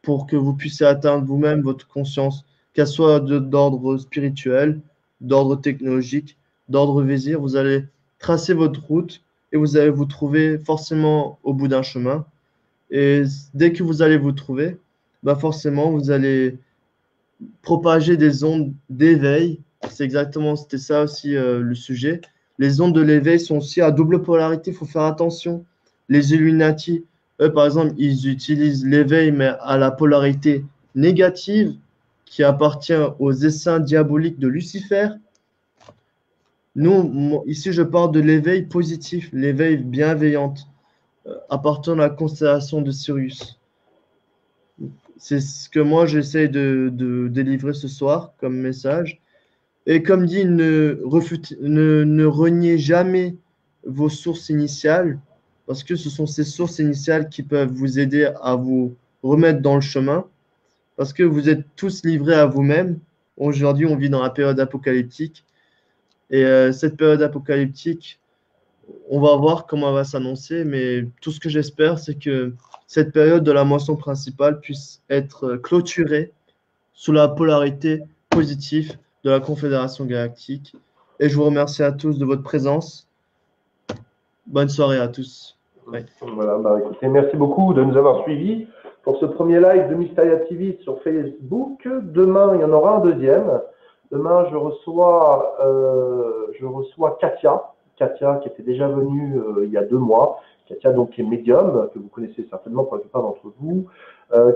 pour que vous puissiez atteindre vous-même votre conscience, qu'elle soit d'ordre spirituel, d'ordre technologique, d'ordre vésir. Vous allez tracer votre route et vous allez vous trouver forcément au bout d'un chemin. Et dès que vous allez vous trouver, bah forcément, vous allez propager des ondes d'éveil. C'était ça aussi le sujet. Les ondes de l'éveil sont aussi à double polarité, il faut faire attention. Les Illuminati, eux, par exemple, ils utilisent l'éveil, mais à la polarité négative, qui appartient aux essaims diaboliques de Lucifer. Nous, ici, je parle de l'éveil positif, l'éveil bienveillante, appartenant à la constellation de Sirius. C'est ce que moi j'essaie de délivrer ce soir comme message. Et comme dit, ne reniez jamais vos sources initiales, parce que ce sont ces sources initiales qui peuvent vous aider à vous remettre dans le chemin, parce que vous êtes tous livrés à vous-même. Aujourd'hui, on vit dans la période apocalyptique. Et cette période apocalyptique, on va voir comment elle va s'annoncer, mais tout ce que j'espère, c'est que cette période de la moisson principale puisse être clôturée sous la polarité positive de la Confédération galactique. Et je vous remercie à tous de votre présence. Bonne soirée à tous. Ouais. Voilà, bah, écoutez, merci beaucoup de nous avoir suivis pour ce premier live de Mysteria TV sur Facebook. Demain, il y en aura un deuxième. Demain, je reçois Katia qui était déjà venue il y a 2 mois. Katia, donc, qui est médium, que vous connaissez certainement pour la plupart d'entre vous.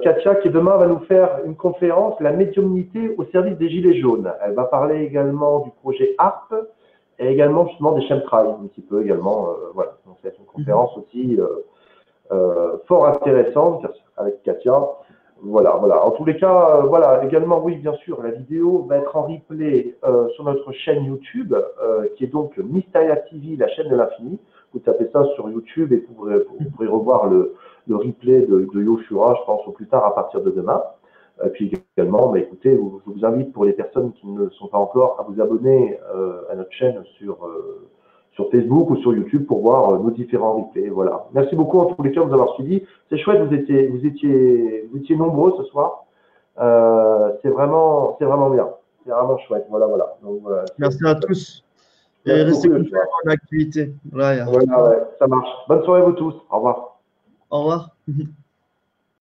Katia, qui demain va nous faire une conférence, la médiumnité au service des Gilets jaunes. Elle va parler également du projet ARP et également justement des chemtrails, un petit peu également. Voilà, donc c'est une conférence aussi fort intéressante avec Katia. Voilà, voilà. En tous les cas, voilà, également, oui, bien sûr, la vidéo va être en replay sur notre chaîne YouTube, qui est donc Mysteria TV, la chaîne de l'infini. Vous tapez ça sur YouTube et vous pourrez revoir le replay de Yoshua, je pense, au plus tard à partir de demain. Puis également, bah, écoutez, je vous invite pour les personnes qui ne sont pas encore à vous abonner à notre chaîne sur Facebook ou sur YouTube pour voir nos différents replays. Voilà. Merci beaucoup en tous les cas de nous avoir suivis. C'est chouette, vous étiez nombreux ce soir. C'est vraiment bien. C'est vraiment chouette. Voilà, voilà. Donc, merci à tous. Et restez en activité. Voilà, ouais, ça marche. Bonne soirée à vous tous. Au revoir. Au revoir.